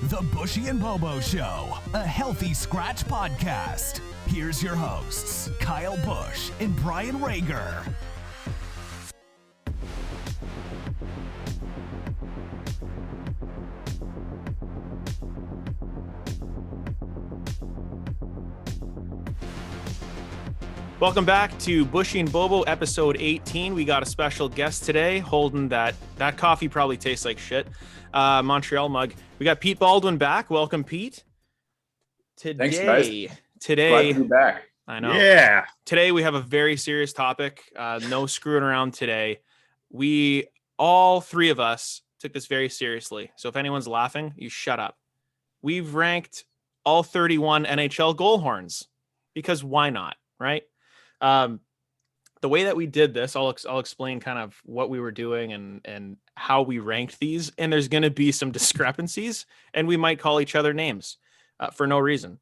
The Buschy and Bobo Show, a healthy scratch podcast. Here's your hosts, Kyle Busch and Brian Rager. Welcome back to Buschy and Bobo, episode 18. We got a special guest today holding that coffee probably tastes like shit. Montreal mug. We got Pete Baldwin back. Welcome, Pete. Thanks, guys. Today, glad to be back. I know. Yeah. Today we have a very serious topic. No screwing around today. All three of us took this very seriously. So if anyone's laughing, you shut up. We've ranked all 31 NHL goal horns because why not, right? The way that we did this, I'll explain kind of what we were doing and how we ranked these. And there's going to be some discrepancies and we might call each other names for no reason.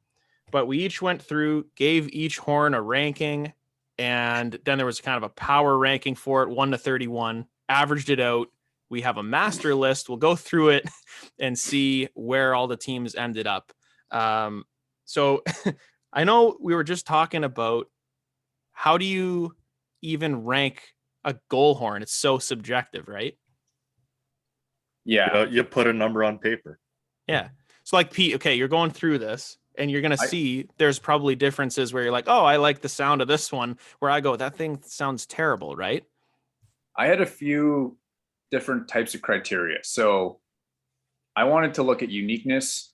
But we each went through, gave each horn a ranking, and then there was kind of a power ranking for it, 1 to 31, averaged it out. We have a master list. We'll go through it and see where all the teams ended up. So I know we were just talking about how do you even rank a goal horn? It's so subjective, right? Yeah. You put a number on paper. Yeah. So like Pete, okay, you're going through this and you're going to see there's probably differences where you're like, oh, I like the sound of this one, where I go, that thing sounds terrible, right? I had a few different types of criteria. So I wanted to look at uniqueness.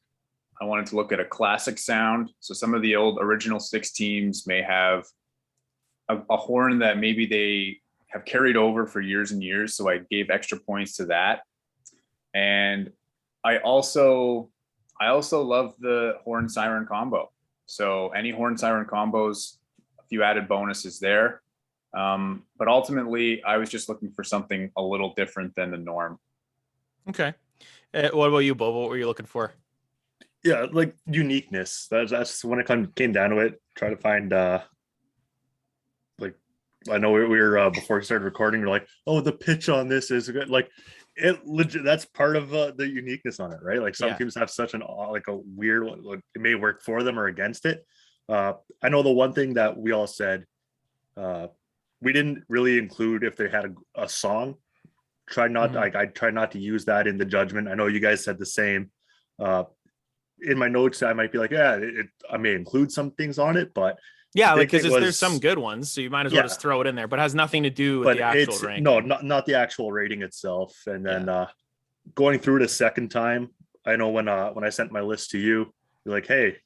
I wanted to look at a classic sound. So some of the old original six teams may have a horn that maybe they have carried over for years and years. So I gave extra points to that. And I also love the horn siren combo. So any horn siren combos, a few added bonuses there. But ultimately I was just looking for something a little different than the norm. Okay. What about you, Bobo? What were you looking for? Yeah, like uniqueness. That's when it came down to it. Try to find I know we were before we started recording, we're like, oh, the pitch on this is good. Like it legit. That's part of the uniqueness on it, right? Like some teams have such a weird one. Like, it may work for them or against it. I know the one thing that we all said, we didn't really include if they had a song. I try not to use that in the judgment. I know you guys said the same. In my notes, I might be like, I may include some things on it, but yeah, like because there's some good ones, so you might as well just throw it in there, but it has nothing to do with the actual ranking. No, not the actual rating itself. And then going through it a second time, I know when I sent my list to you, you're like, hey,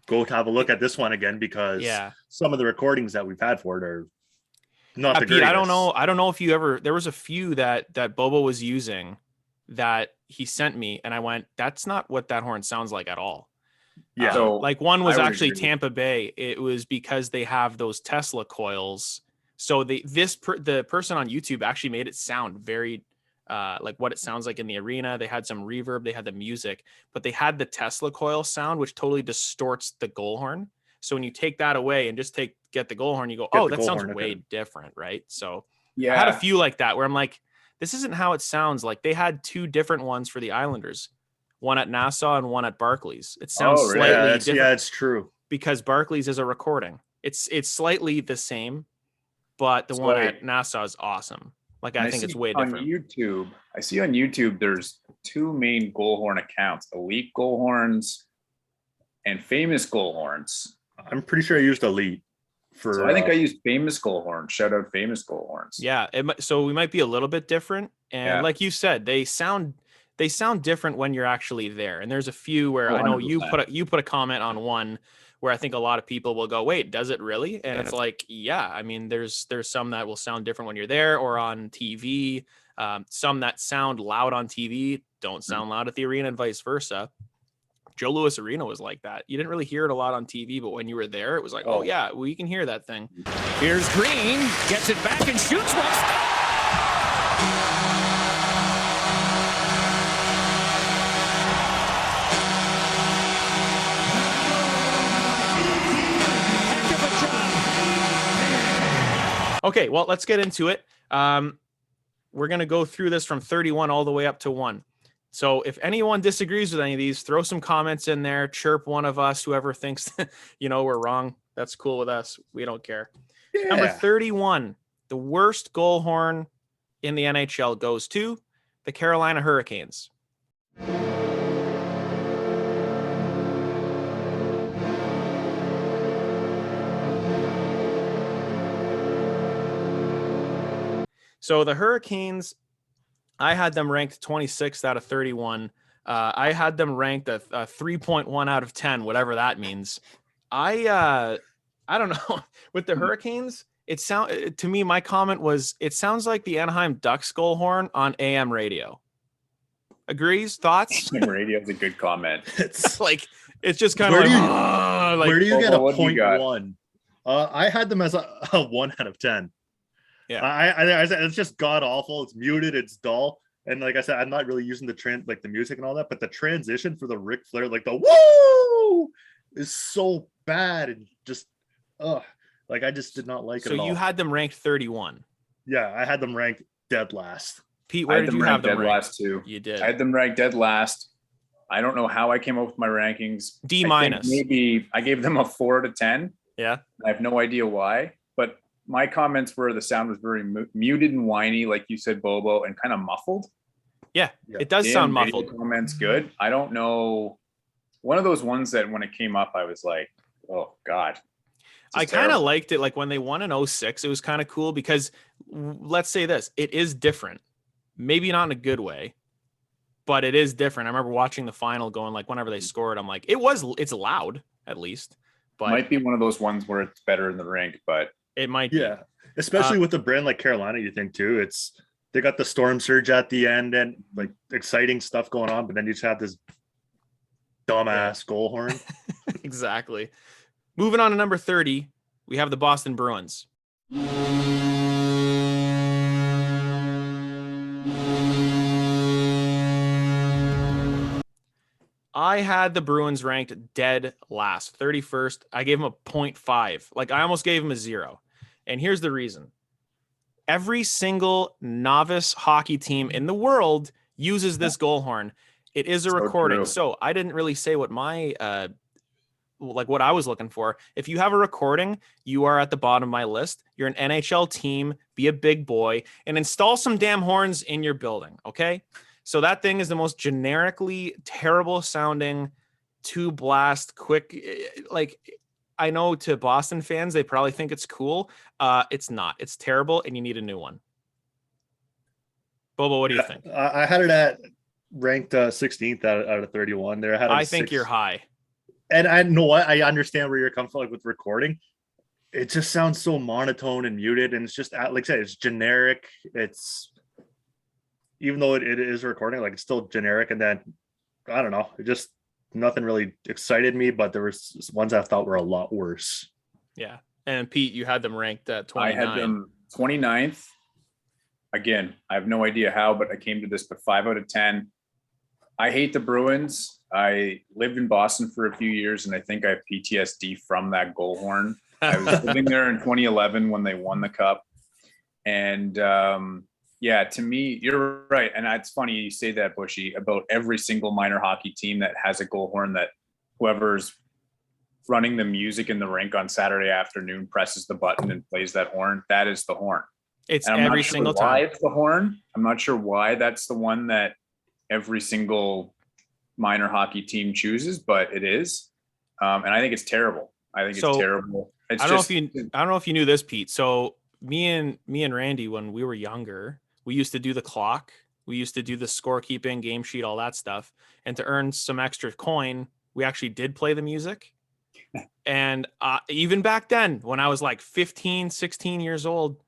go have a look at this one again, because some of the recordings that we've had for it are not the greatest. I don't know if you ever, there was a few that Bobo was using that he sent me, and I went, that's not what that horn sounds like at all. Yeah. So like one was actually Tampa Bay. It was because they have those Tesla coils. So the person on YouTube actually made it sound very like what it sounds like in the arena. They had some reverb, they had the music, but they had the Tesla coil sound, which totally distorts the goal horn. So when you take that away and just get the goal horn, you go, oh, that sounds way different, right? So I had a few like that where I'm like, this isn't how it sounds. Like they had two different ones for the Islanders. One at Nassau and one at Barclays. It sounds slightly different. Yeah, it's true. Because Barclays is a recording. It's slightly the same, but the one at Nassau is awesome. Like I think it's way different. I see on YouTube there's two main goal horn accounts: elite goal horns and famous goal horns. I'm pretty sure I used elite. So I think I used famous goal horns. Shout out famous goal horns. Yeah, so we might be a little bit different. And like you said, they sound different when you're actually there. And there's a few where I know 100%. you put a comment on one where I think a lot of people will go, wait, does it really? And it's like, yeah, I mean, there's some that will sound different when you're there or on TV. Some that sound loud on TV don't sound loud at the arena and vice versa. Joe Louis Arena was like that. You didn't really hear it a lot on TV, but when you were there, it was like, oh yeah, well, you can hear that thing. Here's Green, gets it back and shoots one. Okay, well, let's get into it. We're going to go through this from 31 all the way up to 1. So if anyone disagrees with any of these, throw some comments in there, chirp one of us, whoever thinks, we're wrong. That's cool with us. We don't care. Yeah. Number 31, the worst goal horn in the NHL goes to the Carolina Hurricanes. So the Hurricanes, I had them ranked 26th out of 31. I had them ranked a 3.1 out of 10, whatever that means. I don't know. With the Hurricanes, to me, my comment was, it sounds like the Anaheim Ducks goal horn on AM radio. Agrees? Thoughts? Radio is a good comment. It's like, it's just kind of like, where do you get a what do you got? 0.1? I had them as a 1 out of 10. Yeah. I said it's just god awful. It's muted. It's dull. And like I said, I'm not really using the music and all that, but the transition for the Ric Flair, like the woo, is so bad and just like I just did not like it at all. So you had them ranked 31. Yeah, I had them ranked dead last. Pete, where did you have them dead ranked? last too? You did. I had them ranked dead last. I don't know how I came up with my rankings. D-. Maybe I gave them a 4 out of 10. Yeah. I have no idea why, but my comments were the sound was very muted and whiny, like you said, Bobo, and kind of muffled. Yeah, it does sound muffled. Comments good. I don't know. One of those ones that when it came up, I was like, oh God. I kind of liked it. Like when they won in 06, it was kind of cool because let's say this, it is different. Maybe not in a good way, but it is different. I remember watching the final going like whenever they scored, I'm like, it's loud at least, but might be one of those ones where it's better in the rink, but it might be. Yeah. Especially with a brand like Carolina, you think too, they got the storm surge at the end and like exciting stuff going on, but then you just have this dumbass goal horn. Exactly. Moving on to number 30, we have the Boston Bruins. I had the Bruins ranked dead last, 31st. I gave them a 0.5. Like I almost gave them a 0. And here's the reason. Every single novice hockey team in the world uses this goal horn. It is a recording. True. So I didn't really say what my what I was looking for. If you have a recording, you are at the bottom of my list. You're an NHL team, be a big boy, and install some damn horns in your building, okay? So that thing is the most generically terrible sounding two blast quick. Like I know to Boston fans, they probably think it's cool. It's not. It's terrible, and you need a new one. Bobo, what do you think? I had it at ranked 16th out of 31. There, I think you're high. And I know what I understand where you're coming from, like with recording. It just sounds so monotone and muted, and it's just like I said, it's generic. It's even though it is a recording, like it's still generic. And then I don't know, it just nothing really excited me. But there was ones I thought were a lot worse. Yeah, and Pete, you had them ranked at 29. I had them 29th. Again, I have no idea how, but I came to this, but 5 out of 10. I hate the Bruins. I lived in Boston for a few years, and I think I have PTSD from that goal horn. I was living there in 2011 when they won the cup. And yeah, to me, you're right. And it's funny you say that, Buschy, about every single minor hockey team that has a goal horn that whoever's running the music in the rink on Saturday afternoon presses the button and plays that horn. That is the horn. It's every single time. Why it's the horn. I'm not sure why that's the one that every single minor hockey team chooses, but it is. And I think it's terrible. I think it's terrible. I don't know if you knew this, Pete. So me and Randy, when we were younger, we used to do the clock. We used to do the scorekeeping, game sheet, all that stuff. And to earn some extra coin, we actually did play the music. And even back then, when I was like 15, 16 years old,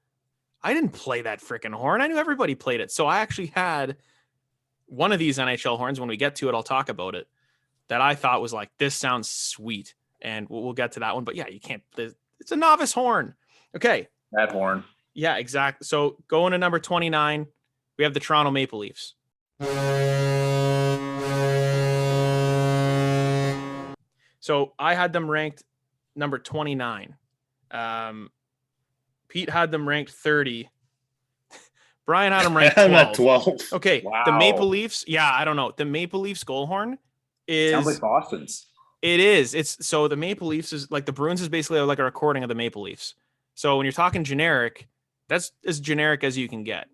I didn't play that freaking horn. I knew everybody played it. So I actually had one of these NHL horns. When we get to it, I'll talk about it. That I thought was like, this sounds sweet. And we'll get to that one. But yeah, you can't. It's a novice horn. Okay. That horn. Yeah, exactly. So going to number 29, we have the Toronto Maple Leafs. So I had them ranked number 29. Pete had them ranked 30. Brian had him ranked I'm 12. at 12. Okay, Wow. the Maple Leafs. Yeah, I don't know. The Maple Leafs goal horn Sounds like is. Boston's. It is. It's so the Maple Leafs is like the Bruins is basically like a recording of the Maple Leafs. So when you're talking generic, that's as generic as you can get,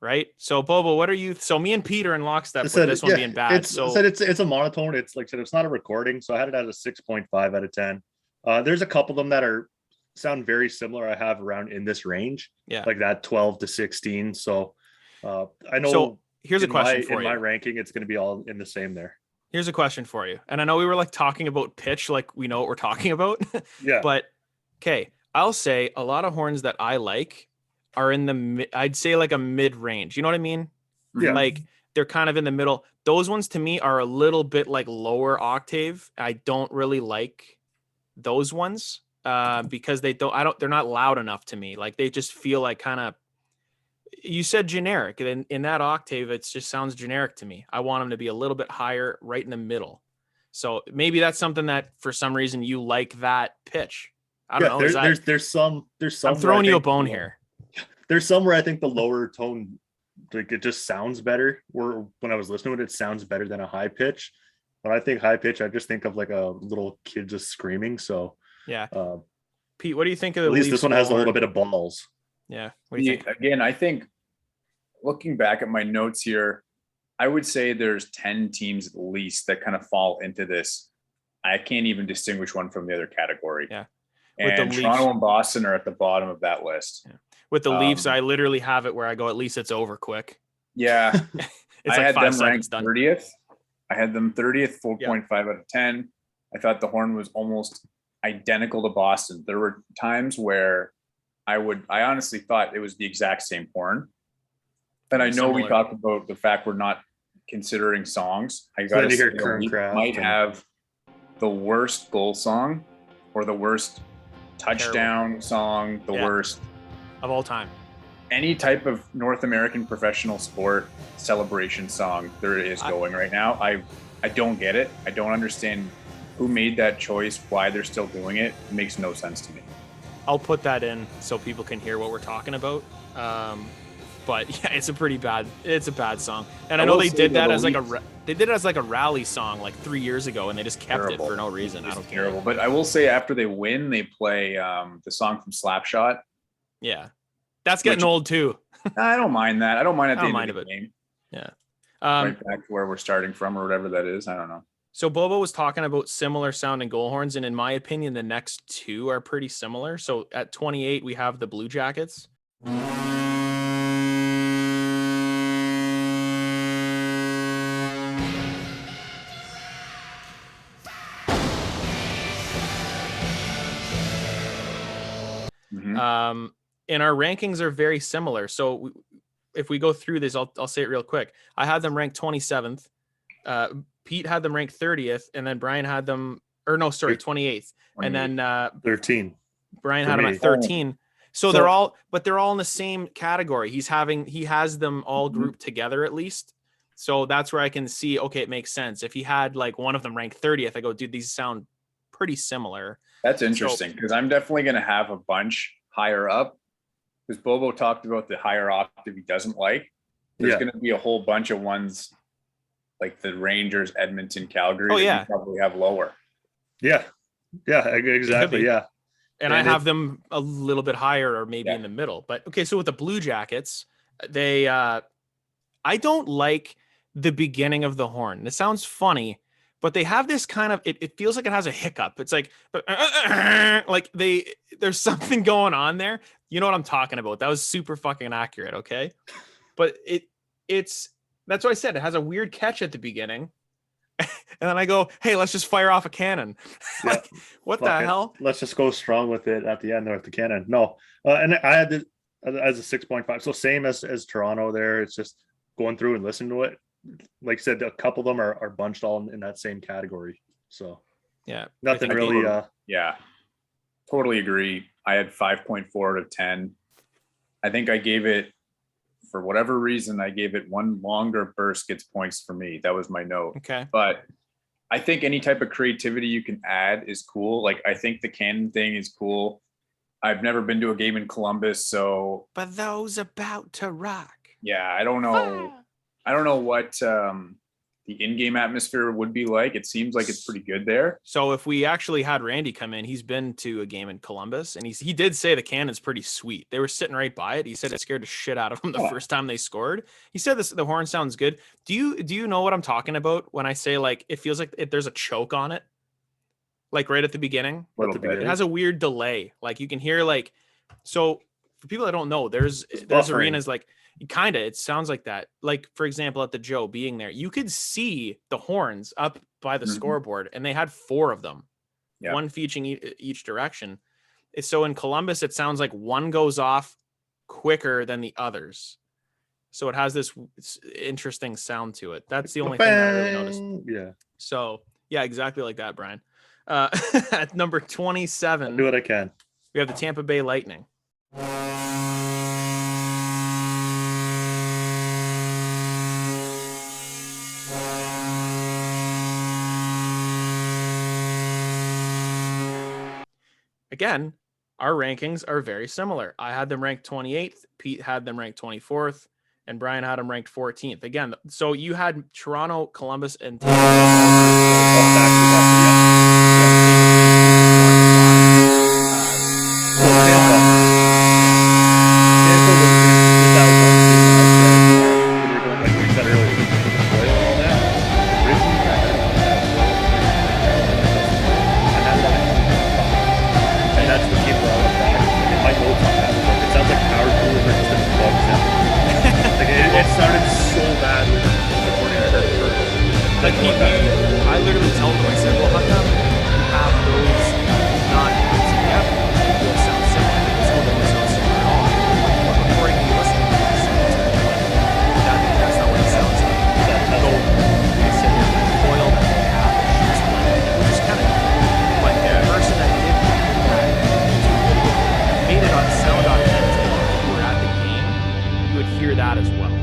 right? So Bobo, what are you? So me and Pete are in lockstep with this one being bad. It's a monotone. It's like I said, it's not a recording, so I had it as a 6.5 out of 10. There's a couple of them that sound very similar. I have around in this range, like that 12 to 16. So I know. So here's a question for you. In my ranking, it's going to be all in the same there. Here's a question for you. And I know we were like talking about pitch, like we know what we're talking about. Yeah. But okay, I'll say a lot of horns that I like are in the I'd say like a mid range. You know what I mean? Yeah. Like they're kind of in the middle. Those ones to me are a little bit like lower octave. I don't really like those ones because they're not loud enough to me. Like they just feel like kind of, you said generic, and in that octave, it just sounds generic to me. I want them to be a little bit higher, right in the middle. So maybe that's something that for some reason you like that pitch. I don't know. There's some. I'm throwing you a bone here. There's some where I think the lower tone, like it just sounds better. Or when I was listening to it, it sounds better than a high pitch. When I think high pitch, I just think of like a little kid just screaming. So yeah. Pete, what do you think of the at least Leafs this one has a little bit of balls. Yeah. What do you think? Again, I think looking back at my notes here, I would say there's 10 teams at least that kind of fall into this. I can't even distinguish one from the other category. Yeah. And Toronto and Boston are at the bottom of that list. Yeah. With the Leafs, I literally have it where I go, at least it's over quick. Yeah. It's I like had 5 them seconds ranked done. 30th. I had them 30th, 4.5 out of 10. I thought the horn was almost identical to Boston. There were times where I honestly thought it was the exact same horn. And I know we talked about the fact we're not considering songs. I got to say, we might have the worst goal song or the worst touchdown song, the worst of all time. Any type of North American professional sport celebration song there is going right now. I don't get it. I don't understand who made that choice, why they're still doing it. It makes no sense to me. I'll put that in so people can hear what we're talking about. But yeah, it's a bad song. And I know they did that as like a rally song like 3 years ago, and they just kept it for no reason. I don't care. Terrible. But I will say after they win, they play the song from Slapshot. Yeah. That's getting old too. I don't mind that. I don't mind at the end of the game. Yeah. Right back to where we're starting from or whatever that is. I don't know. So Bobo was talking about similar sounding goal horns, and in my opinion, the next two are pretty similar. So at 28, we have the Blue Jackets. Mm-hmm. And our rankings are very similar. So if we go through this, I'll say it real quick. I had them ranked 27th. Pete had them ranked 30th, and then Brian had them, 28th. And then 13. Brian had them at 13. So they're all in the same category. He has them all grouped together at least. So that's where I can see, okay, it makes sense. If he had like one of them ranked 30th, I go, dude, these sound pretty similar. That's interesting because I'm definitely going to have a bunch higher up. Because Bobo talked about the higher octave he doesn't like. There's going to be a whole bunch of ones like the Rangers, Edmonton, Calgary. Oh, yeah. You probably have lower. Yeah. Yeah, exactly. Yeah. And I have them a little bit higher or maybe in the middle. But okay, so with the Blue Jackets, I don't like the beginning of the horn. It sounds funny, but they have this kind of, it feels like it has a hiccup. It's like, there's something going on there. You know what I'm talking about. That was super fucking accurate. Okay. But that's what I said. It has a weird catch at the beginning. And then I go, hey, let's just fire off a cannon. Like, what the hell? Let's just go strong with it at the end there with the cannon. No. And I had it as a 6.5. So same as Toronto there. It's just going through and listening to it. Like I said, a couple of them are bunched all in that same category. So yeah, nothing really. Yeah, totally agree. I had 5.4 out of 10. I think I gave it, for whatever reason, I gave it one longer burst gets points for me. That was my note. Okay. But I think any type of creativity you can add is cool. Like, I think the cannon thing is cool. I've never been to a game in Columbus, so. But those about to rock. Yeah, I don't know. I don't know what the in-game atmosphere would be like. It seems like it's pretty good there. So if we actually had Randy come in, he's been to a game in Columbus, and he did say the cannon's pretty sweet. They were sitting right by it. He said it scared the shit out of him the first time they scored. He said the horn sounds good. Do you know what I'm talking about when I say like it feels like there's a choke on it, like right at the beginning? It has a weird delay. Like you can hear like so. For people that don't know, there's arenas like. Kind of, it sounds like that. Like, for example, at the Joe being there, you could see the horns up by the scoreboard, and they had 4 of them, one featuring each direction. So in Columbus, it sounds like one goes off quicker than the others. So it has this interesting sound to it. That's the only thing I really noticed. Yeah. So, yeah, exactly like that, Brian. At number 27, I'll do what I can. We have the Tampa Bay Lightning. Again, our rankings are very similar. I had them ranked 28th. Pete had them ranked 24th. And Brian had them ranked 14th. Again, so you had Toronto, Columbus, and Tampa. I literally told him, I said, well, how come you have those not together? They sound similar. This one doesn't sound similar at all. But according to you listening to this, that's not what it sounds like. They said the coil that they have is blended, which is kind of cool. But the person that did that made it on sound.net. If you were at the game, you would hear that as well.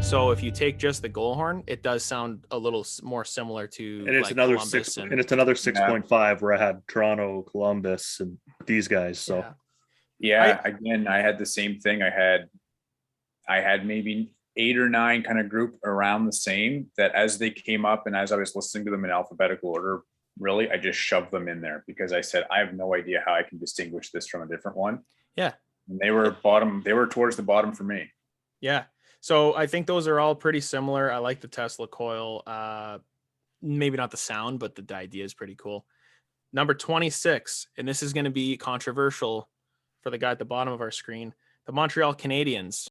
So if you take just the goal horn, it does sound a little more similar to. And it's like another Columbus 6, and it's another 6.5 where I had Toronto, Columbus, and these guys. So again, I had the same thing. I had maybe 8 or 9 kind of group around the same. That as they came up and as I was listening to them in alphabetical order, really, I just shoved them in there because I said I have no idea how I can distinguish this from a different one. Yeah, and they were bottom. They were towards the bottom for me. Yeah. So I think those are all pretty similar. I like the Tesla coil. Maybe not the sound, but the idea is pretty cool. Number 26, and this is going to be controversial for the guy at the bottom of our screen, the Montreal Canadiens.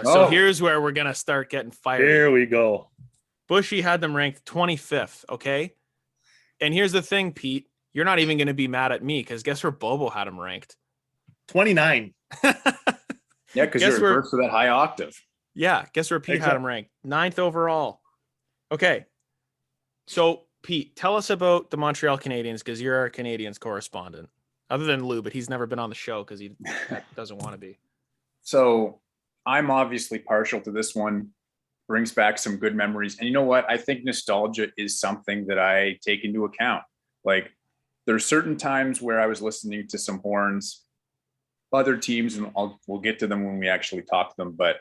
So here's where we're going to start getting fired. Here we go. Buschy had them ranked 25th, okay? And here's the thing, Pete. You're not even going to be mad at me because guess where Bobo had him ranked? 29. Yeah, because you're reversed to that high octave. Yeah, guess where Pete had him ranked? 9th overall. Okay. So, Pete, tell us about the Montreal Canadiens because you're our Canadiens correspondent. Other than Lou, but he's never been on the show because he doesn't want to be. So, I'm obviously partial to this one. Brings back some good memories. And you know what? I think nostalgia is something that I take into account. Like, there's certain times where I was listening to some horns, other teams, and we'll get to them when we actually talk to them, but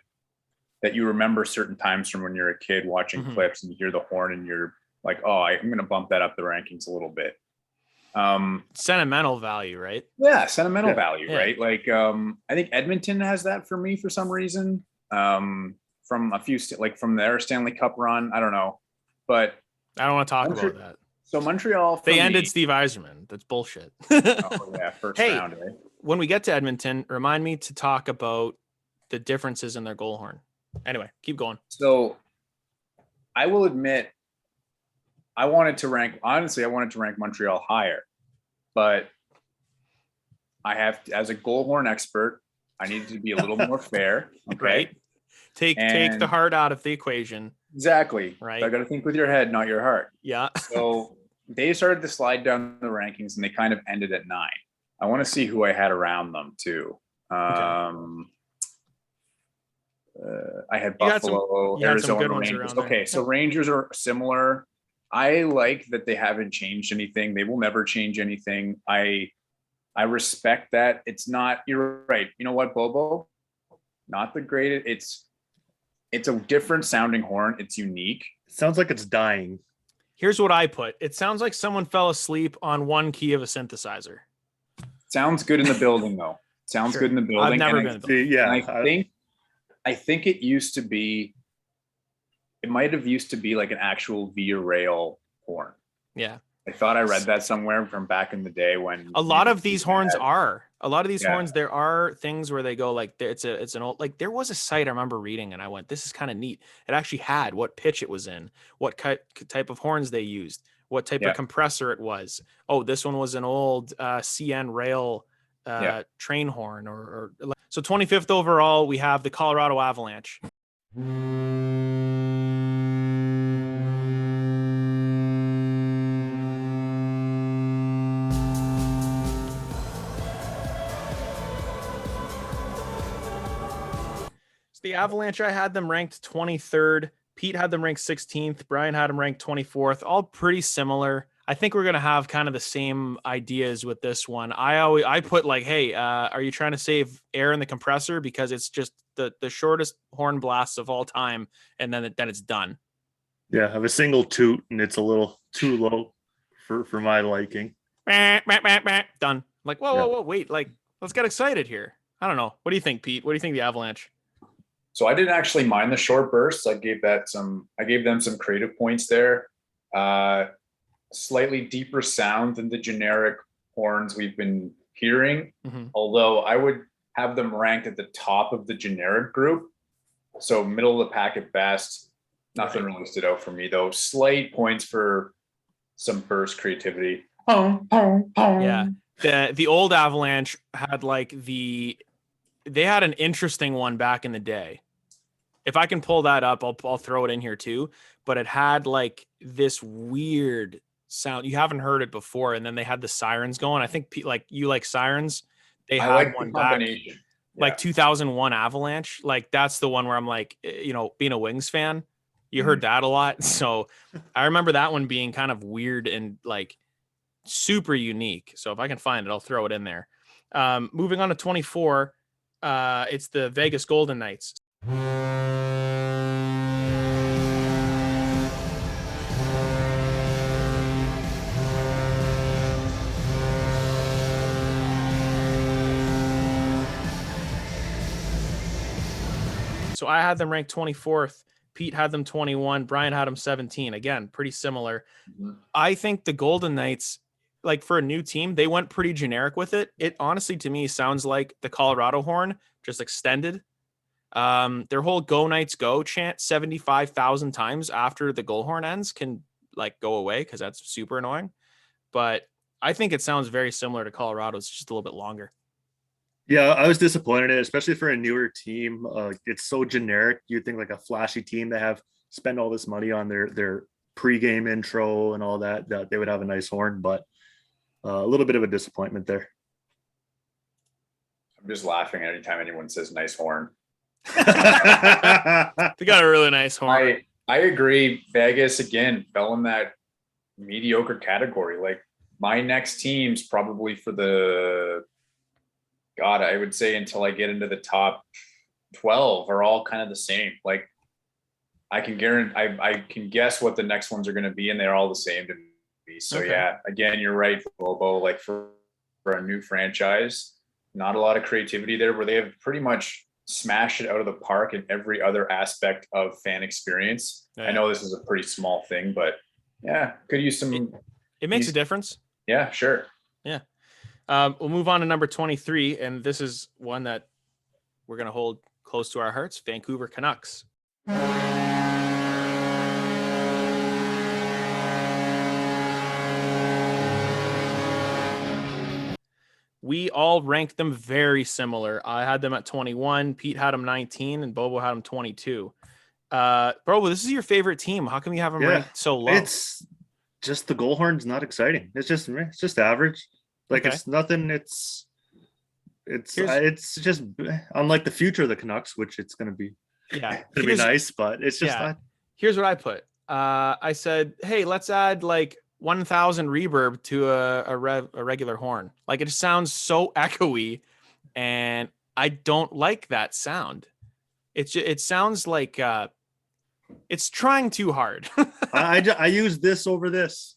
that you remember certain times from when you're a kid watching clips and you hear the horn and you're like, oh, I'm going to bump that up the rankings a little bit. Sentimental value, right? Yeah, sentimental value, right? Like, I think Edmonton has that for me for some reason. From a few, like from their Stanley Cup run, I don't know, but I don't want to talk about that. So Montreal, they ended Steve Yzerman. That's bullshit. First round. Eh? When we get to Edmonton, remind me to talk about the differences in their goal horn. Anyway, keep going. So I will admit, I wanted to rank Montreal higher, but I have, as a goal horn expert, I needed to be a little more fair. Okay. Right. Take the heart out of the equation. Exactly. Right. So I got to think with your head, not your heart. Yeah. So they started to slide down the rankings and they kind of ended at 9. I want to see who I had around them too. I I had You had some- Buffalo, you had some Arizona good ones Rangers. around there. Okay, so Rangers are similar. I like that they haven't changed anything. They will never change anything. I respect that. It's not, you're right. You know what, Bobo? Not the greatest. It's a different sounding horn. It's unique. It sounds like it's dying. Here's what I put. It sounds like someone fell asleep on one key of a synthesizer. Sounds good in the building though. Sounds Sure. good in the building. I've never And been. I think it used to be, it might have used to be like an actual via rail horn. Yeah. I thought I read that somewhere from back in the day when A lot of these horns are. A lot of these Yeah. horns, there are things where they go like it's an old, like there was a site I remember reading and I went, this is kind of neat. It actually had what pitch it was in, what type of horns they used, what type of compressor it was. Oh, this one was an old CN rail train horn or so 25th overall, we have the Colorado Avalanche. The Avalanche, I had them ranked 23rd. Pete had them ranked 16th. Brian had them ranked 24th. All pretty similar. I think we're going to have kind of the same ideas with this one. I put like, hey, are you trying to save air in the compressor? Because it's just the shortest horn blasts of all time. And then it's done. Yeah, I have a single toot and it's a little too low for my liking. Done. Like, whoa, wait. Like, let's get excited here. I don't know. What do you think, Pete? What do you think of the Avalanche? So I didn't actually mind the short bursts. I gave them some creative points there. Slightly deeper sound than the generic horns we've been hearing. Mm-hmm. Although I would have them ranked at the top of the generic group. So middle of the pack at best. Nothing really stood out for me though. Slight points for some burst creativity. Yeah. The old Avalanche had like they had an interesting one back in the day. If I can pull that up, I'll throw it in here too. But it had like this weird sound. You haven't heard it before. And then they had the sirens going. I think like you like sirens. They had like one the back combination. like 2001 Avalanche. Like that's the one where I'm like, being a Wings fan, you heard that a lot. So I remember that one being kind of weird and like super unique. So if I can find it, I'll throw it in there. Moving on to 24. It's the Vegas Golden Knights. So I had them ranked 24th. Pete had them 21. Brian had them 17. Again, pretty similar. Mm-hmm. I think the Golden Knights, like for a new team, they went pretty generic with it. It honestly, to me, sounds like the Colorado horn, just extended. Their whole "Go Knights Go" chant 75,000 times after the goal horn ends can like go away because that's super annoying. But I think it sounds very similar to Colorado. It's just a little bit longer. Yeah, I was disappointed in it, especially for a newer team. It's so generic. You'd think like a flashy team that spend all this money on their pregame intro and all that they would have a nice horn, but a little bit of a disappointment there. I'm just laughing anytime anyone says nice horn. They got a really nice horn. I agree. Vegas again fell in that mediocre category. Like my next teams probably for I would say until I get into the top 12 are all kind of the same. Like I can guess what the next ones are going to be and they're all the same to me. So Okay. Yeah, again, you're right, Bobo. Like for a new franchise, not a lot of creativity there where they have pretty much smashed it out of the park in every other aspect of fan experience. Yeah. I know this is a pretty small thing, but yeah, could use some. It makes a difference. Yeah, sure. Yeah. We'll move on to number 23, and this is one that we're going to hold close to our hearts, Vancouver Canucks. We all ranked them very similar. I had them at 21. Pete had them 19, and Bobo had them 22. Bobo, this is your favorite team. How come you have them ranked so low? It's just the goal horn's not exciting. It's just average. Like It's nothing. It's just unlike the future of the Canucks, which it's going to be Yeah. It'd be nice, but it's just not. Here's what I put. I said, hey, let's add like 1,000 reverb to a regular horn. Like, it just sounds so echoey, and I don't like that sound. It sounds like it's trying too hard. I use this over this.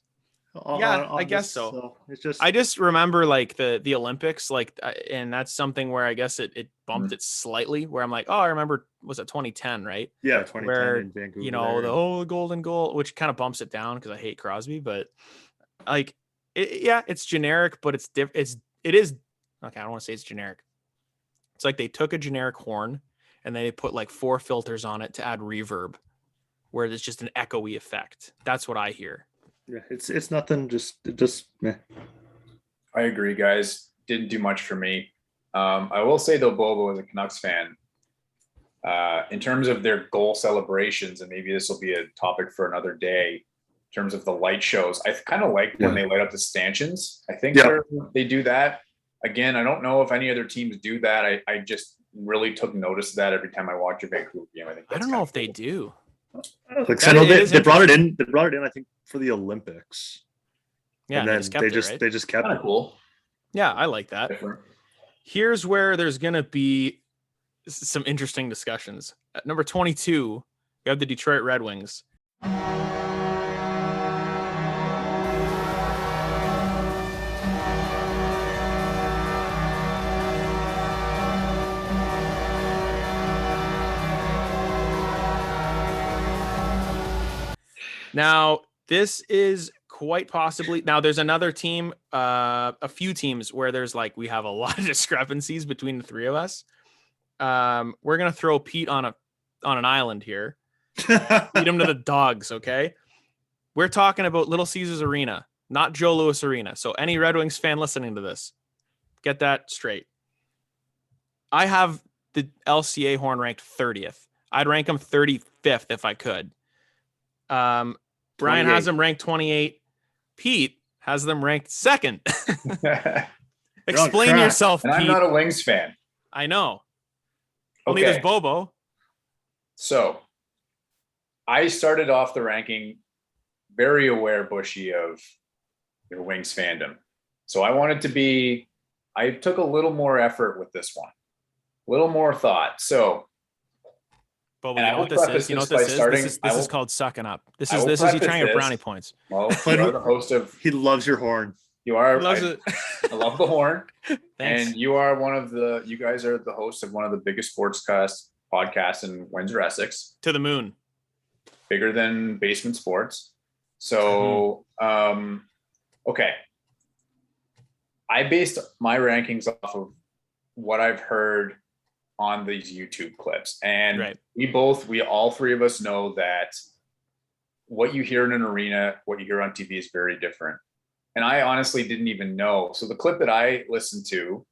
I guess so. It's just, I just remember like the Olympics, like, and that's something where I guess it bumped it slightly. Where I'm like, oh, I remember, was it 2010, right? Yeah, 2010 where, in Vancouver. You know, the golden goal, which kind of bumps it down because I hate Crosby, but like, it's generic, but it is okay. I don't want to say it's generic. It's like they took a generic horn and they put like 4 filters on it to add reverb, where there's just an echoey effect. That's what I hear. Yeah, it's nothing. Just meh. I agree, guys. Didn't do much for me. I will say though, Bobo, as a Canucks fan, in terms of their goal celebrations, and maybe this will be a topic for another day, in terms of the light shows, I kind of like when they light up the stanchions. I think they do that. Again, I don't know if any other teams do that. I just really took notice of that every time I watch a Vancouver game. I don't know if they do. Like, I know they brought it in. They brought it in, I think, for the Olympics. Yeah, and then they just kept it. Cool. Yeah, I like that. Different. Here's where there's gonna be some interesting discussions. At number 22, we have the Detroit Red Wings. Now, this is quite possibly, now there's another team, a few teams where there's like, we have a lot of discrepancies between the three of us. We're going to throw Pete on an island here. Feed him to the dogs. Okay. We're talking about Little Caesars Arena, not Joe Louis Arena. So any Red Wings fan listening to this, get that straight. I have the LCA horn ranked 30th. I'd rank them 35th if I could. Brian has them ranked 28. Pete has them ranked 2nd. Explain yourself, Pete. And I'm not a Wings fan. I know. Only there's Bobo. So I started off the ranking very aware, Buschy, of your Wings fandom. So I took a little more effort with this one, a little more thought. So Bobo, you know what this is? You know what this is? This is called sucking up. This is you trying to get brownie points. Well, you are the host of. He loves your horn. You are. He loves it. I love the horn. Thanks. And you are you guys are the host of one of the biggest sportscast podcasts in Windsor, Essex. To the moon. Bigger than Basement Sports. So, okay. I based my rankings off of what I've heard on these YouTube clips. And we all three of us know that what you hear in an arena, what you hear on TV is very different. And I honestly didn't even know. So the clip that I listened to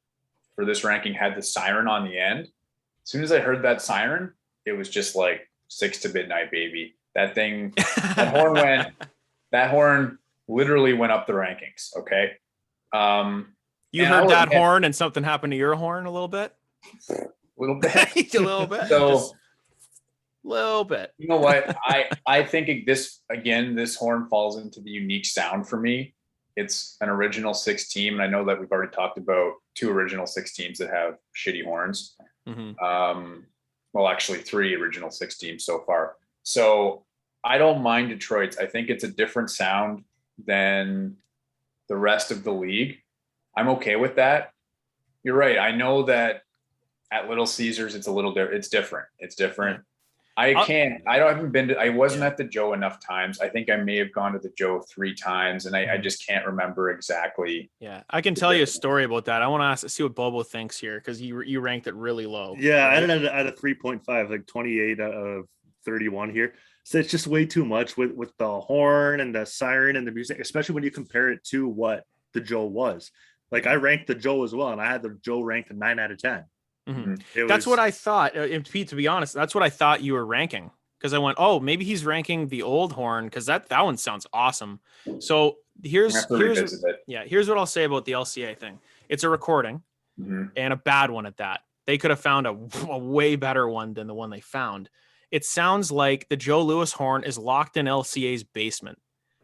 for this ranking had the siren on the end. As soon as I heard that siren, it was just like 6 to midnight, baby. That thing, that horn literally went up the rankings. Okay. You heard that horn and something happened to your horn a little bit? A little bit. A little bit. So, just a little bit. You know what? I think this horn falls into the unique sound for me. It's an original 6 team. And I know that we've already talked about 2 original 6 teams that have shitty horns. Mm-hmm. Well, actually 3 original 6 teams so far. So I don't mind Detroit's. I think it's a different sound than the rest of the league. I'm okay with that. You're right. I know that at Little Caesars, it's a little different. It's different. It's different. I wasn't at the Joe enough times. I think I may have gone to the Joe 3 times, and I just can't remember exactly. Yeah, I can tell you a story about that. I want to see what Bobo thinks here, because you ranked it really low. Yeah, right? I had it at a 3.5, like 28 out of 31 here. So it's just way too much with the horn and the siren and the music, especially when you compare it to what the Joe was. Like, I ranked the Joe as well, and I had the Joe ranked a 9 out of 10. Mm-hmm. That's what I thought. And Pete, to be honest, that's what I thought you were ranking, because I went, oh, maybe he's ranking the old horn, because that one sounds awesome. So here's what I'll say about the LCA thing. It's a recording, and a bad one at that. They could have found a way better one than the one they found. It sounds like the Joe Louis horn is locked in LCA's basement.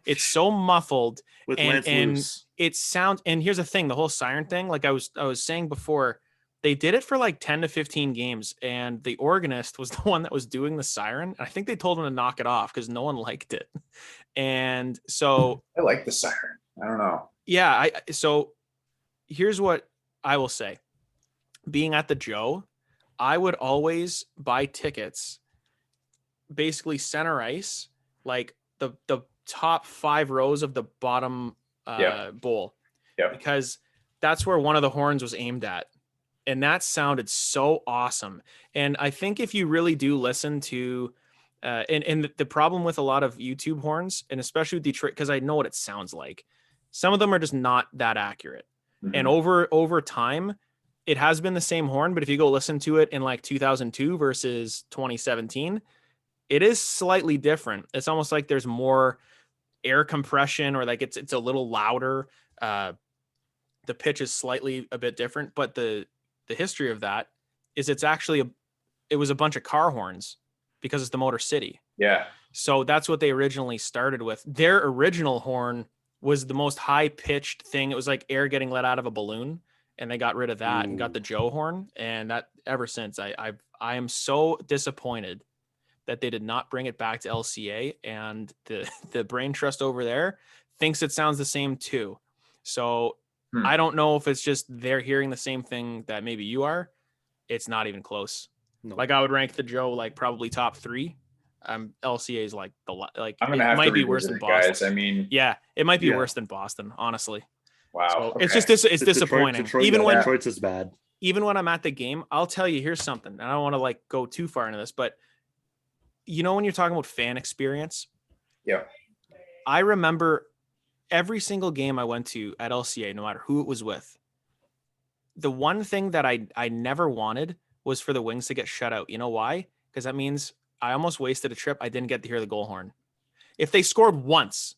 It's so muffled with and Lance Luce. it sounds, and here's the thing, the whole siren thing, like I was saying before, they did it for like 10 to 15 games, and the organist was the one that was doing the siren. I think they told him to knock it off because no one liked it. And so I like the siren. I don't know. yeah, so here's what I will say. Being at the Joe, I would always buy tickets, basically center ice, like the top 5 rows of the bottom bowl. Yeah. Because that's where one of the horns was aimed at. And that sounded so awesome. And I think if you really do listen to, and the problem with a lot of YouTube horns, and especially with Detroit, because I know what it sounds like, some of them are just not that accurate. Mm-hmm. And over time, it has been the same horn, but if you go listen to it in like 2002 versus 2017, it is slightly different. It's almost like there's more air compression, or like it's a little louder. The pitch is slightly a bit different, but the history of that is it was a bunch of car horns because it's the Motor City. Yeah. So that's what they originally started with. Their original horn was the most high pitched thing. It was like air getting let out of a balloon, and they got rid of that and got the Joe horn. And that ever since I am so disappointed that they did not bring it back to LCA, and the brain trust over there thinks it sounds the same too. So I don't know if it's just they're hearing the same thing that maybe you are. It's not even close. No. Like I would rank the Joe like probably top 3. LCA is like it might be worse than Boston. Guys. I mean, yeah, it might be worse than Boston, honestly. Wow. So it's just it's disappointing. Detroit, even when Detroit's is bad. Even when I'm at the game, I'll tell you, here's something. And I don't want to like go too far into this, but you know when you're talking about fan experience? Yeah. I remember every single game I went to at LCA, no matter who it was with, the one thing that I never wanted was for the Wings to get shut out. You know why? Because that means I almost wasted a trip. I didn't get to hear the goal horn. If they scored once,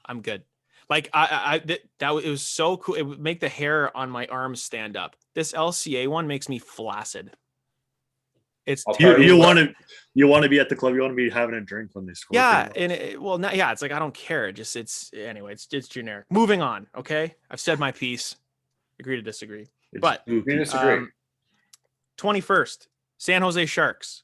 I'm good. Like it was so cool. It would make the hair on my arms stand up. This LCA one makes me flaccid. It's you want to be at the club. You want to be having a drink when they score. Yeah, and it's like I don't care. It's generic. Moving on. Okay, I've said my piece. Agree to disagree. But 21st, San Jose Sharks.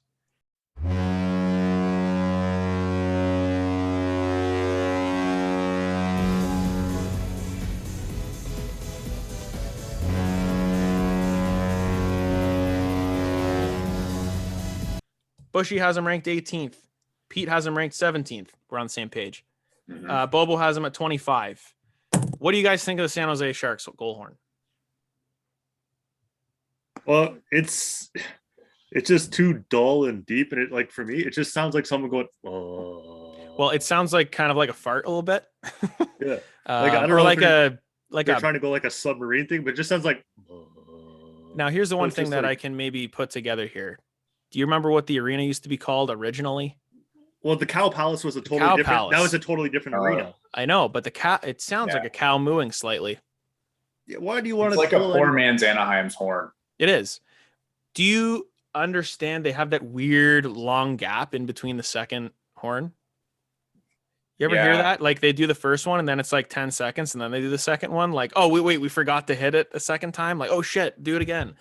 Buschy has him ranked 18th. Pete has him ranked 17th. We're on the same page. Mm-hmm. Bobo has him at 25. What do you guys think of the San Jose Sharks goal horn? Well, it's just too dull and deep, and it, like, for me, it just sounds like someone going. Oh. Well, it sounds like kind of like a fart a little bit. Yeah, like I don't know, like they're trying to go like a submarine thing, but it just sounds like. Now, here's the one thing that I can maybe put together here. Do you remember what the arena used to be called originally? Well, the Cow Palace was a totally different. Palace. That was a totally different arena. I know, but the cow. It sounds like a cow mooing slightly. Yeah, why do you want to? It's like a poor man's Anaheim's horn. It is. Do you understand they have that weird long gap in between the second horn? You ever hear that? Like they do the first one and then it's like 10 seconds and then they do the second one. Like, oh, wait, we forgot to hit it a second time. Like, oh shit, do it again.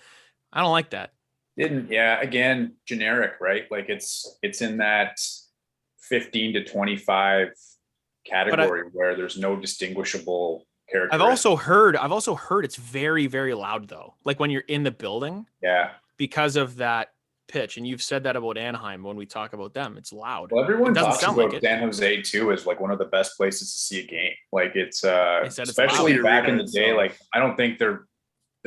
I don't like that. Again, generic, right? Like it's in that 15 to 25 category where there's no distinguishable character. I've also heard it's very, very loud though. Like when you're in the building. Yeah. Because of that pitch. And you've said that about Anaheim when we talk about them. It's loud. Well, everyone talks about San Jose too as like one of the best places to see a game. Like it's especially back in the day. Like I don't think their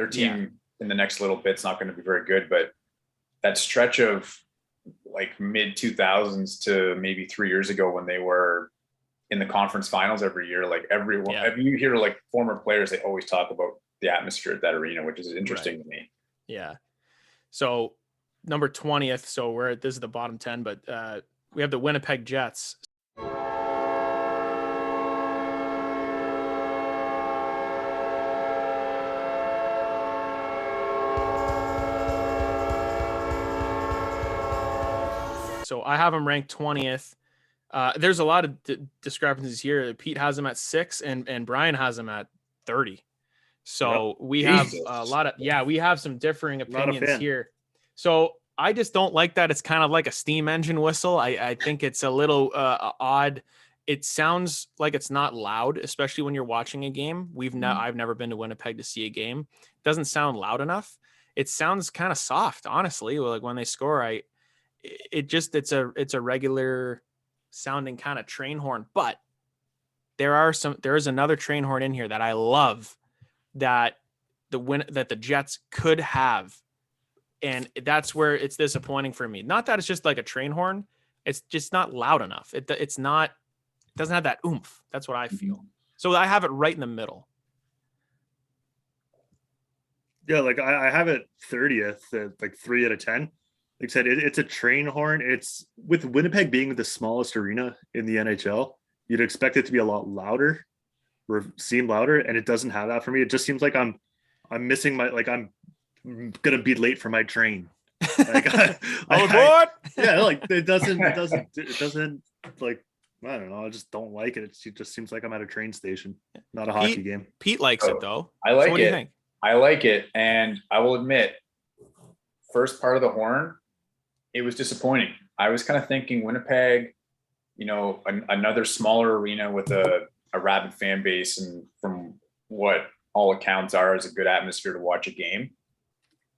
team in the next little bit's not going to be very good, but that stretch of like mid 2000s to maybe 3 years ago when they were in the conference finals every year, like everyone, if you hear like former players, they always talk about the atmosphere at that arena, which is interesting to me. Yeah. So number 20th. So this is the bottom 10, but we have the Winnipeg Jets. So I have them ranked 20th. There's a lot of discrepancies here. Pete has them at 6 and Brian has them at 30. So we have a lot of, we have some differing opinions here. So I just don't like that. It's kind of like a steam engine whistle. I think it's a little odd. It sounds like it's not loud, especially when you're watching a game. I've never been to Winnipeg to see a game. It doesn't sound loud enough. It sounds kind of soft, honestly. Like when they score, it's a regular sounding kind of train horn. But there is another train horn in here that I love that the Jets could have. And that's where it's disappointing for me. Not that it's just like a train horn. It's just not loud enough. It doesn't have that oomph. That's what I feel. So I have it right in the middle. Yeah, like I have it 30th at like 3 out of 10. Like I said, it's a train horn. It's with Winnipeg being the smallest arena in the NHL, you'd expect it to be a lot louder or seem louder, and it doesn't have that for me. It just seems like I'm missing I'm gonna be late for my train. Like, it doesn't like, I don't know. I just don't like it. It just seems like I'm at a train station, not a hockey game. Pete likes it though. I like it. What do you think? I like it, and I will admit, first part of the horn, it was disappointing. I was kind of thinking Winnipeg, another smaller arena with a rabid fan base, and from what all accounts are, is a good atmosphere to watch a game.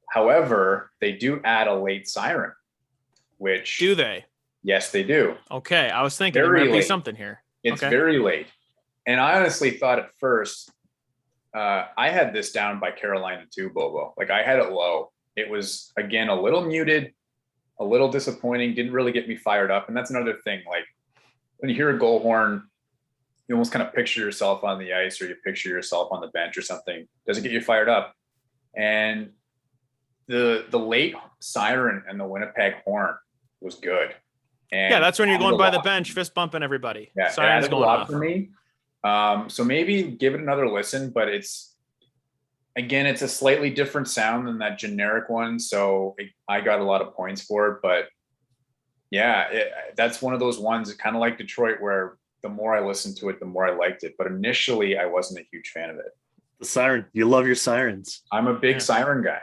However, they do add a late siren, which do they? Yes, they do. Okay, I was thinking there might be something here. It's very late, and I honestly thought at first, I had this down by Carolina too, Bobo. Like I had it low. It was again a little muted, a little disappointing. Didn't really get me fired up, and that's another thing. Like when you hear a goal horn, you almost kind of picture yourself on the ice, or you picture yourself on the bench or something. Doesn't get you fired up, and the late siren and the Winnipeg horn was good. And that's when you're going by the bench, fist bumping everybody. Yeah, siren's going off for me. So maybe give it another listen, but it's a slightly different sound than that generic one. So I got a lot of points for it, but that's one of those ones kind of like Detroit, where the more I listened to it, the more I liked it. But initially I wasn't a huge fan of it. The siren, you love your sirens. I'm a big siren guy.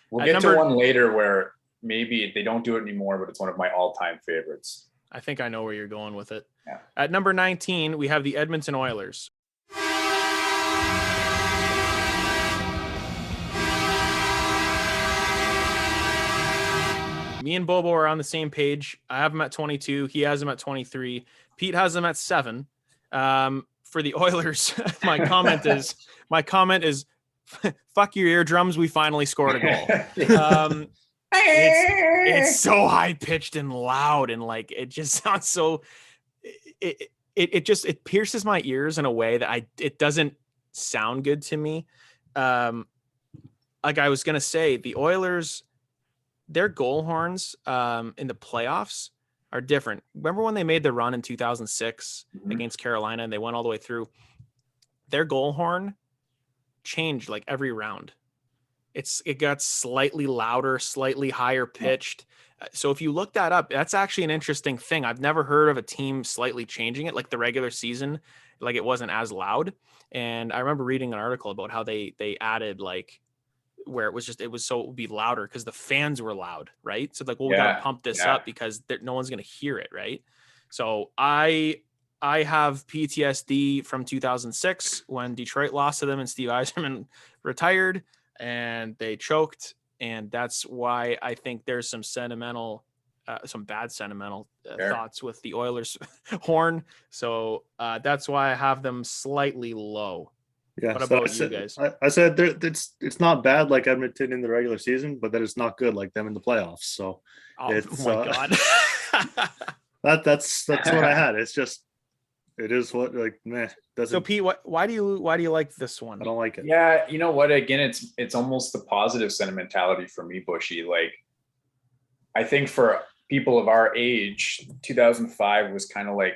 We'll get to one later where maybe they don't do it anymore, but it's one of my all-time favorites. I think I know where you're going with it. Yeah. At number 19, we have the Edmonton Oilers. Me and Bobo are on the same page. I have him at 22. He has him at 23. Pete has him at 7. For the Oilers, my comment is fuck your eardrums. We finally scored a goal. It's so high pitched and loud, and like it just sounds so. It pierces my ears in a way that it doesn't sound good to me. Like I was gonna say, the Oilers, their goal horns in the playoffs are different. Remember when they made the run in 2006 against Carolina and they went all the way through? Their goal horn changed like every round. It got slightly louder, slightly higher pitched. So if you look that up, that's actually an interesting thing. I've never heard of a team slightly changing it, like the regular season, like it wasn't as loud. And I remember reading an article about how they added like where it would be louder because the fans were loud, right? So like, well, we got to pump this up because no one's going to hear it, right? So I have PTSD from 2006 when Detroit lost to them and Steve Yzerman retired and they choked. And that's why I think there's some bad sentimental thoughts with the Oilers horn. So that's why I have them slightly low. Yeah. What about you guys? I said it's not bad like Edmonton in the regular season, but that it's not good like them in the playoffs. So God. that's what I had. It's just, it is what like meh. Doesn't. So Pete, why do you like this one? I don't like it. Yeah, you know what? Again, it's almost the positive sentimentality for me, Buschy. Like, I think for people of our age, 2005 was kind of like,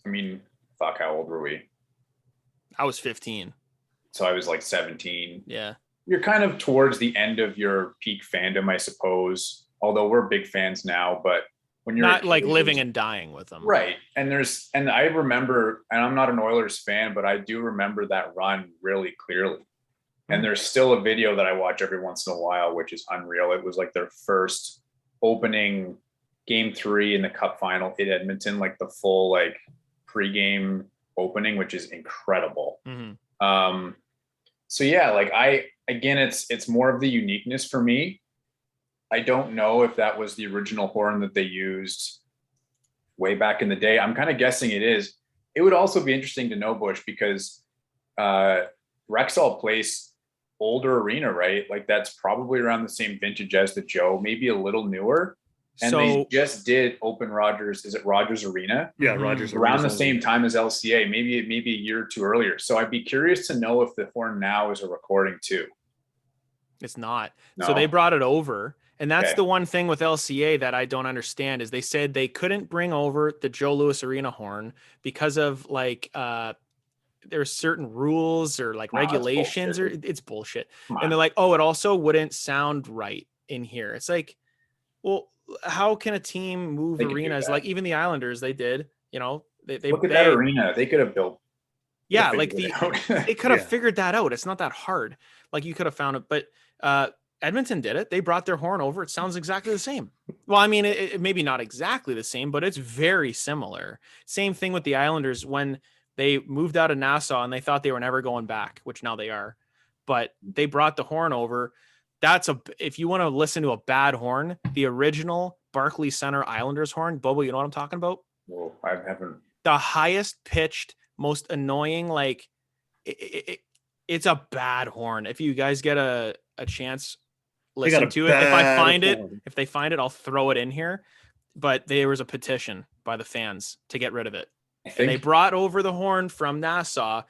I mean, fuck, how old were we? I was 15. So I was like 17. Yeah. You're kind of towards the end of your peak fandom, I suppose. Although we're big fans now, but when you're not like living and dying with them. Right. And I remember, and I'm not an Oilers fan, but I do remember that run really clearly. And there's still a video that I watch every once in a while, which is unreal. It was like their first opening game 3 in the cup final in Edmonton, like the full like pregame opening, which is incredible. So yeah, like it's more of the uniqueness for me. I don't know if that was the original horn that they used way back in the day. I'm kind of guessing it is. It would also be interesting to know, Bush, because Rexall Place, older arena, right? Like that's probably around the same vintage as the Joe, maybe a little newer. And they just did open Rogers. Is it Rogers Arena? Yeah, Rogers around the same time as LCA, maybe a year or two earlier. So I'd be curious to know if the horn now is a recording too. It's not. No. So they brought it over. And that's the one thing with LCA that I don't understand is they said they couldn't bring over the Joe Louis Arena horn because of like there's certain rules or like regulations or it's bullshit. And they're like, oh, it also wouldn't sound right in here. It's like, well, how can a team move arenas? Like even the Islanders, they did, you know, they look at that arena. They could have built. Yeah. Like they could have figured that out. It's not that hard. Like you could have found it, but Edmonton did it. They brought their horn over. It sounds exactly the same. Well, I mean, it maybe not exactly the same, but it's very similar. Same thing with the Islanders when they moved out of Nassau and they thought they were never going back, which now they are. But they brought the horn over. If you want to listen to a bad horn, the original Barclays Center Islanders horn, Bobo, you know what I'm talking about? Well, I haven't. The highest pitched, most annoying, like it's a bad horn. If you guys get a chance, listen to it. If they find it, I'll throw it in here. But there was a petition by the fans to get rid of it. And they brought over the horn from Nassau.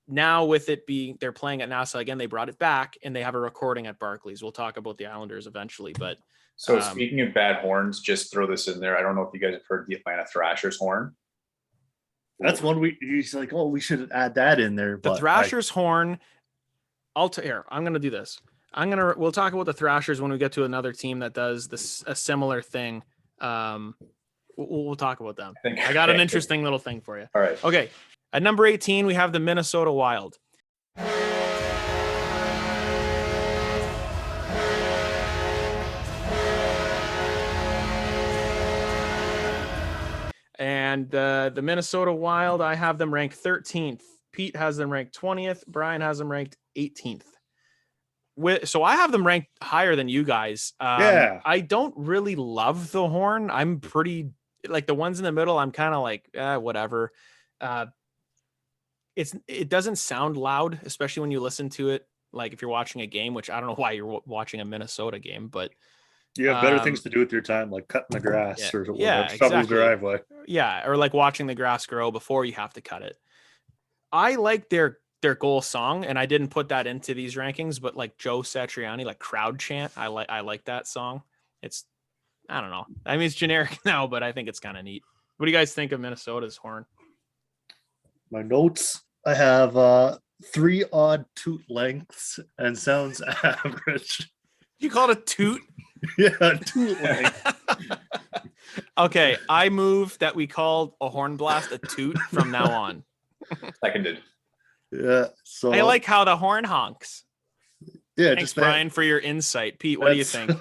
Now with it being, they're playing at Nassau again, they brought it back and they have a recording at Barclays. We'll talk about the Islanders eventually, but. So speaking of bad horns, just throw this in there. I don't know if you guys have heard the Atlanta Thrashers horn. That's one he's like, oh, we should add that in there. The Thrashers horn. I'm going to do this. We'll talk about the Thrashers when we get to another team that does a similar thing. We'll talk about them. I got an interesting little thing for you. All right. Okay. At number 18, we have the Minnesota Wild. And the Minnesota Wild, I have them ranked 13th. Pete has them ranked 20th. Brian has them ranked 18th. So I have them ranked higher than you guys. I don't really love the horn. I'm pretty like the ones in the middle. I'm kind of like, whatever. It doesn't sound loud, especially when you listen to it. Like if you're watching a game, which I don't know why you're watching a Minnesota game, but you have better things to do with your time, like cutting the grass or shovel exactly. driveway. Yeah, or like watching the grass grow before you have to cut it. I like their goal song, and I didn't put that into these rankings, but like Joe Satriani, like crowd chant, I like that song. It's, I don't know. I mean, it's generic now, but I think it's kind of neat. What do you guys think of Minnesota's horn? My notes, I have 3 odd toot lengths and sounds average. You call it a toot? Yeah, toot length. Okay, I move that we call a horn blast a toot from now on. Seconded. Yeah. So I like how the horn honks. Yeah. Thanks, Brian, for your insight. Pete, what do you think?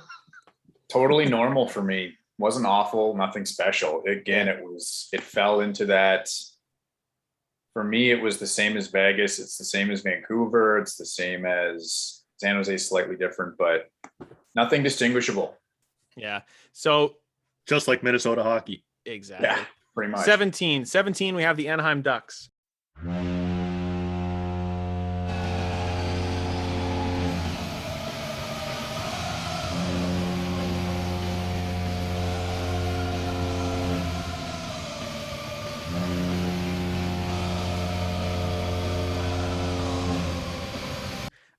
Totally normal for me. Wasn't awful, nothing special. Again, it fell into that. For me, it was the same as Vegas. It's the same as Vancouver. It's the same as San Jose, slightly different, but nothing distinguishable. Yeah. So just like Minnesota hockey. Exactly. Yeah, pretty much. 17, we have the Anaheim Ducks.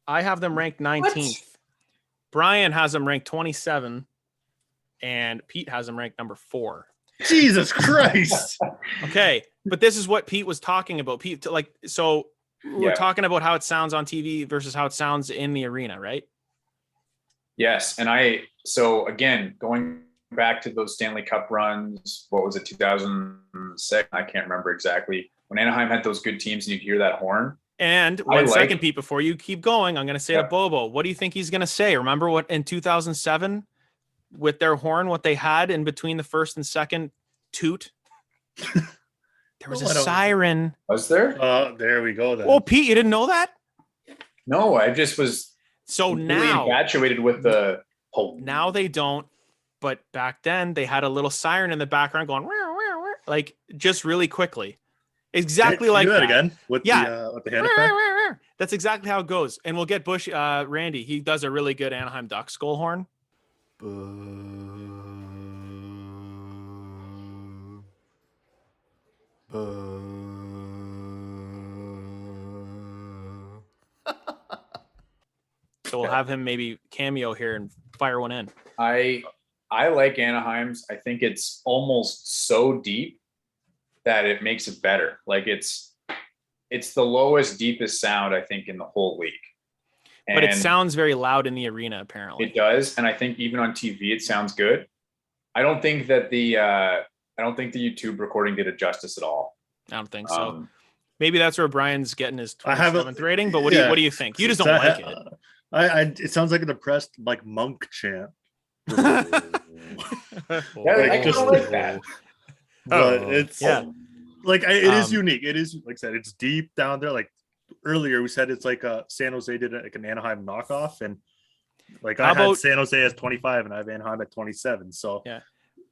I have them ranked 19th. What? Brian has them ranked 27, and Pete has them ranked number 4. Jesus Christ. Okay, but this is what Pete was talking about. Pete, we're talking about how it sounds on TV versus how it sounds in the arena, right? Yes, and so again, going back to those Stanley Cup runs. What was it, 2006? I can't remember exactly. When Anaheim had those good teams and you'd hear that horn. And one second, Pete, before you keep going, I'm going to say to Bobo, what do you think he's going to say? Remember what in 2007 with their horn, what they had in between the first and second toot? There was a siren. Was there? There we go then. Oh, Pete, you didn't know that? No, I just was so really now infatuated with the whole. Now they don't, but back then they had a little siren in the background going like just really quickly. Exactly like that again with the hand effect. That's exactly how it goes. And we'll get Bush Randy. He does a really good Anaheim Ducks goal horn. So we'll have him maybe cameo here and fire one in. I like Anaheim's. I think it's almost so deep that it makes it better. Like it's the lowest, deepest sound I think in the whole league. And but it sounds very loud in the arena, apparently. It does, and I think even on TV it sounds good. I don't think the YouTube recording did it justice at all. I don't think so. Maybe that's where Brian's getting his 27th rating. But what do you think? You just don't like it. It sounds like a depressed like monk chant. I don't like that. But it's like it is unique. It is, like I said, it's deep down there. Like earlier we said, it's like San Jose did like an Anaheim knockoff, and like I had San Jose as 25 and I have Anaheim at 27. So yeah.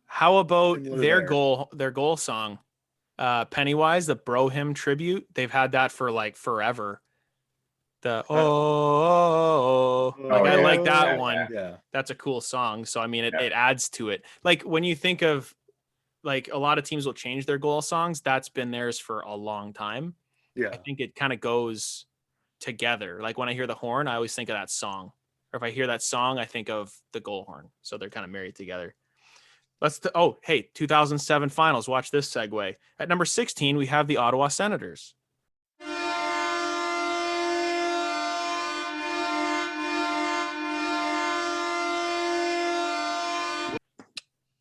How about their goal song, Pennywise, the Bro Hymn tribute? They've had that for like forever. I like that one. Yeah, that's a cool song. So I mean, it adds to it. Like when you think of, like a lot of teams will change their goal songs. That's been theirs for a long time. Yeah, I think it kind of goes together. Like when I hear the horn, I always think of that song. Or if I hear that song, I think of the goal horn. So they're kind of married together. 2007 finals. Watch this segue. At number 16, we have the Ottawa Senators.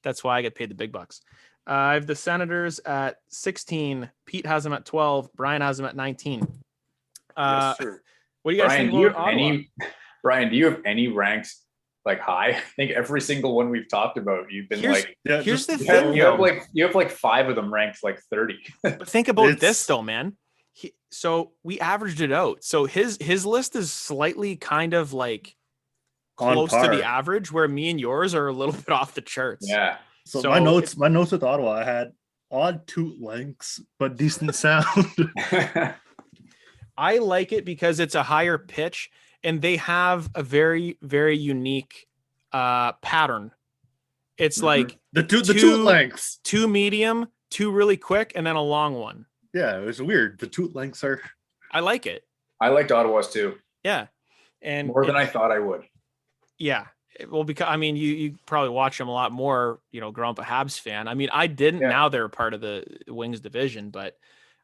That's why I get paid the big bucks. I have the Senators at 16. Pete has them at 12. Brian has them at 19. Yes, sir. What do you guys think about Ottawa? Brian, do you have any ranks like high? I think every single one we've talked about, you've been here's the thing. You have like 5 of them ranked like 30. But think about this though, man. So we averaged it out. So his list is slightly kind of like close to the average, where me and yours are a little bit off the charts. Yeah. So my notes with Ottawa, I had odd toot lengths, but decent sound. I like it because it's a higher pitch and they have a very, very unique pattern. It's like the toot lengths, 2 medium, 2 really quick, and then a long one. Yeah, it was weird. The toot lengths are. I like it. I liked Ottawa's too. Yeah, and more than I thought I would. Yeah, well, because I mean, you probably watch them a lot more. Growing up a Habs fan. I mean, I didn't. Yeah. Now they're part of the Wings division, but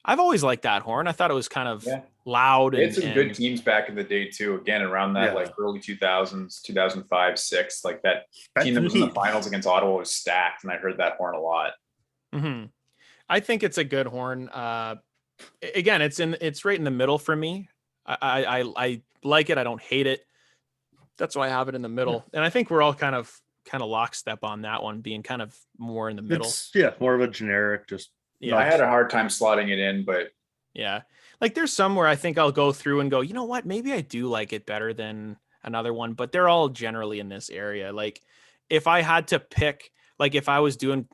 I've always liked that horn. I thought it was kind of loud. They had some good teams back in the day too. Again, around that like early 2000s, 2005, 6, like that team that was in the finals against Ottawa was stacked, and I heard that horn a lot. Mm-hmm. I think it's a good horn. Again, it's right in the middle for me. I like it. I don't hate it. That's why I have it in the middle. And I think we're all kind of lockstep on that one, being kind of more in the middle. More of a generic, just. Yeah, I had a hard time slotting it in, but yeah, like there's some where I think I'll go through and go, you know what, maybe I do like it better than another one, but they're all generally in this area. Like if I had to pick, like if I was doing,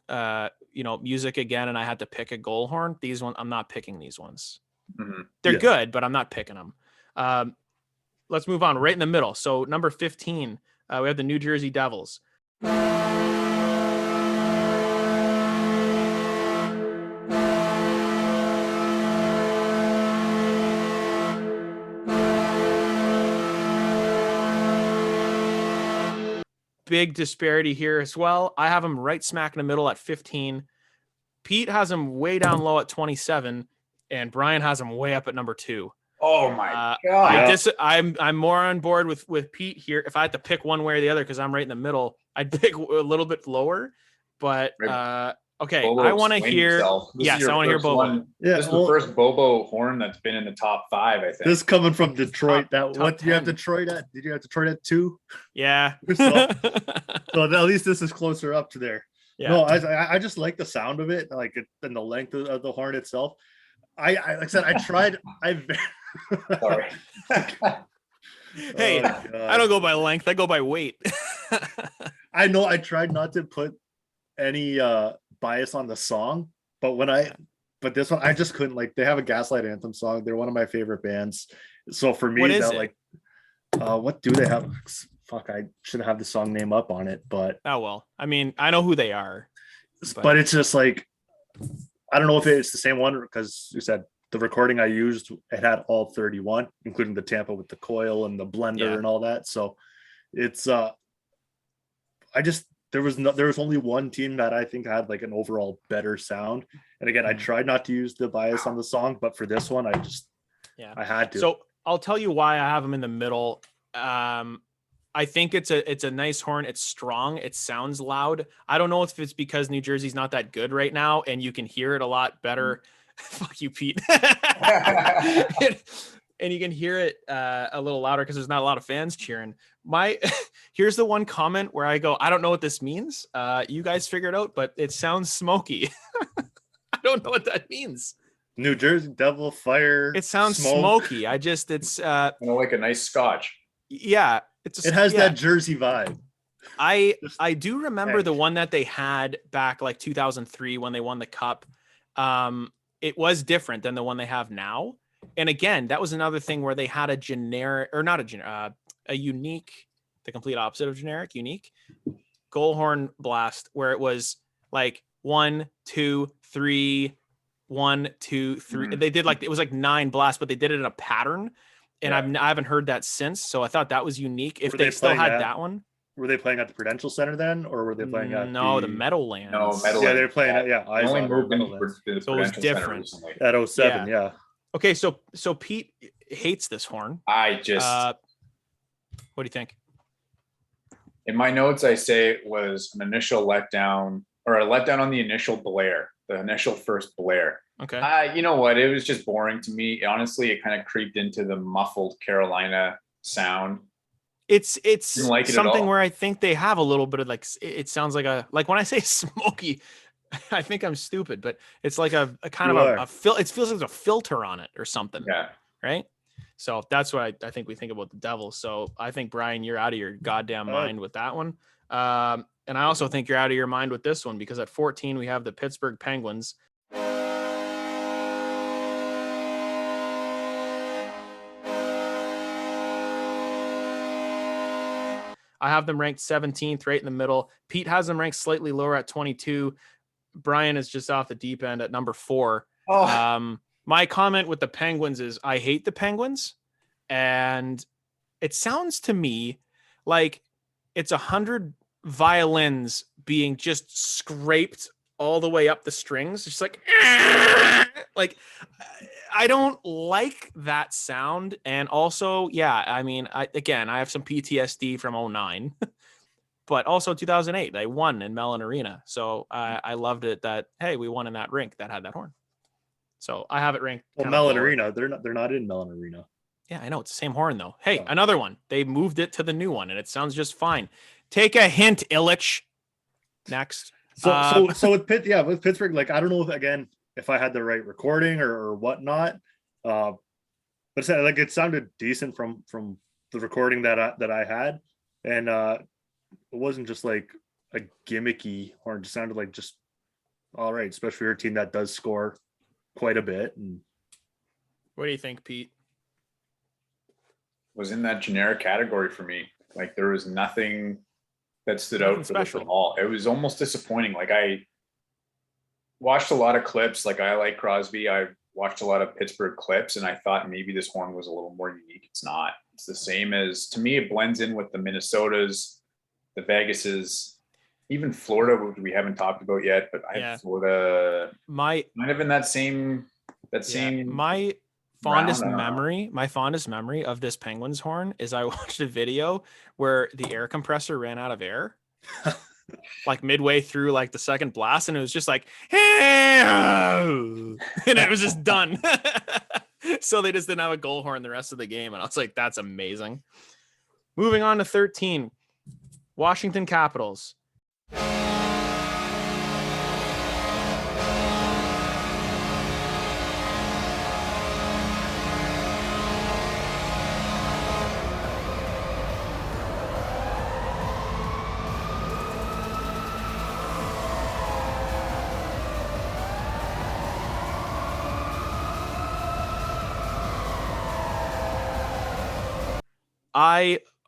music again and I had to pick a goal horn, these ones, I'm not picking these ones. Mm-hmm. They're good, but I'm not picking them. Let's move on right in the middle. So number 15, we have the New Jersey Devils. Big disparity here as well. I have them right smack in the middle at 15. Pete has them way down low at 27, and Brian has them way up at number 2. Oh my God. I'm more on board with Pete here. If I had to pick one way or the other, because I'm right in the middle, I'd pick a little bit lower. But okay, Bobo, I want to explain hear. yourself. Yes, I want to hear Bobo. Yeah, this is the first Bobo horn that's been in the top 5, I think. This coming from Detroit. Top What did you have 10. Detroit at? Did you have Detroit at 2? Yeah. So at least this is closer up to there. Yeah. No, I just like the sound of it, like and the length of the horn itself. I like I said, I tried. Sorry. Hey, I don't go by length. I go by weight. I know I tried not to put any bias on the song, but but this one I just couldn't. Like, they have a Gaslight Anthem song. They're one of my favorite bands. So for me, what do they have? Fuck, I should have the song name up on it, but oh well. I mean, I know who they are. But it's just like, I don't know if it's the same one, because you said the recording I used, it had all 31, including the Tampa with the coil and the blender and all that. So it's there was only one team that I think had like an overall better sound. And again, I tried not to use the bias on the song, but for this one, I had to. So I'll tell you why I have them in the middle. I think it's a nice horn. It's strong. It sounds loud. I don't know if it's because New Jersey's not that good right now and you can hear it a lot better. Fuck you, Pete. And you can hear it a little louder because there's not a lot of fans cheering. Here's the one comment where I go, I don't know what this means. You guys figure it out, but it sounds smoky. I don't know what that means. New Jersey Devil Fire. It sounds smoky. It's like a nice scotch. Yeah. It has that Jersey vibe. I do remember the one that they had back like 2003 when they won the cup. It was different than the one they have now. And again, that was another thing where they had a generic, or not a generic, a unique, the complete opposite of generic, unique goal horn blast, where it was like 1, 2, 3, 1, 2, 3. They did like, it was like 9 blasts, but they did it in a pattern. And I haven't heard that since. So I thought that was unique. If they still had that one. Were they playing at the Prudential Center then? Or were they playing at the Meadowlands? No, Meadowlands. Yeah, they're playing at, I only moved into the so it was different. At 07, yeah. Okay, so Pete hates this horn. I just... what do you think? In my notes, I say it was an initial letdown, or a letdown on the initial blare, the initial first blare. Okay. You know what? It was just boring to me. Honestly, it kind of creeped into the muffled Carolina sound. It's something where I think they have a little bit of like, it sounds like when I say smoky, I think I'm stupid, but it's like a kind of a it feels like there's a filter on it or something. Yeah. Right. So that's what I think we think about the Devils. So I think, Brian, you're out of your goddamn mind with that one. And I also think you're out of your mind with this one, because at 14, we have the Pittsburgh Penguins. I have them ranked 17th, right in the middle. Pete has them ranked slightly lower at 22. Brian is just off the deep end at number 4. My comment with the Penguins is I hate the Penguins. And it sounds to me like it's 100 violins being just scraped all the way up the strings. Just like I don't like that sound. And also, I mean, I have some PTSD from 2009, but also 2008, they won in Mellon Arena. So I loved it that, hey, we won in that rink that had that horn. So I have it ranked. Well, Mellon Arena, they're not in Mellon Arena. Yeah, I know. It's the same horn though. Hey, another one. They moved it to the new one and it sounds just fine. Take a hint, Illich. Next. So with Pittsburgh, like, I don't know if I had the right recording or whatnot. But it sounded decent from the recording that I had. And it wasn't just like a gimmicky horn. It just sounded like just all right, especially for a team that does score quite a bit. And what do you think, Pete? Was in that generic category for me. Like, there was nothing that stood out for this at all. It was almost disappointing. Like, I watched a lot of clips. Like, I like Crosby. I watched a lot of Pittsburgh clips, and I thought maybe this horn was a little more unique. It's not. It's the same as, to me, it blends in with the Minnesotas, the Vegases, even Florida, which we haven't talked about yet, but I have Florida kind of in that same. My fondest memory of this Penguins horn is I watched a video where the air compressor ran out of air. Like midway through like the second blast, and it was just like and it was just done. So they just didn't have a goal horn the rest of the game, and I was like, that's amazing. Moving on to 13, Washington Capitals.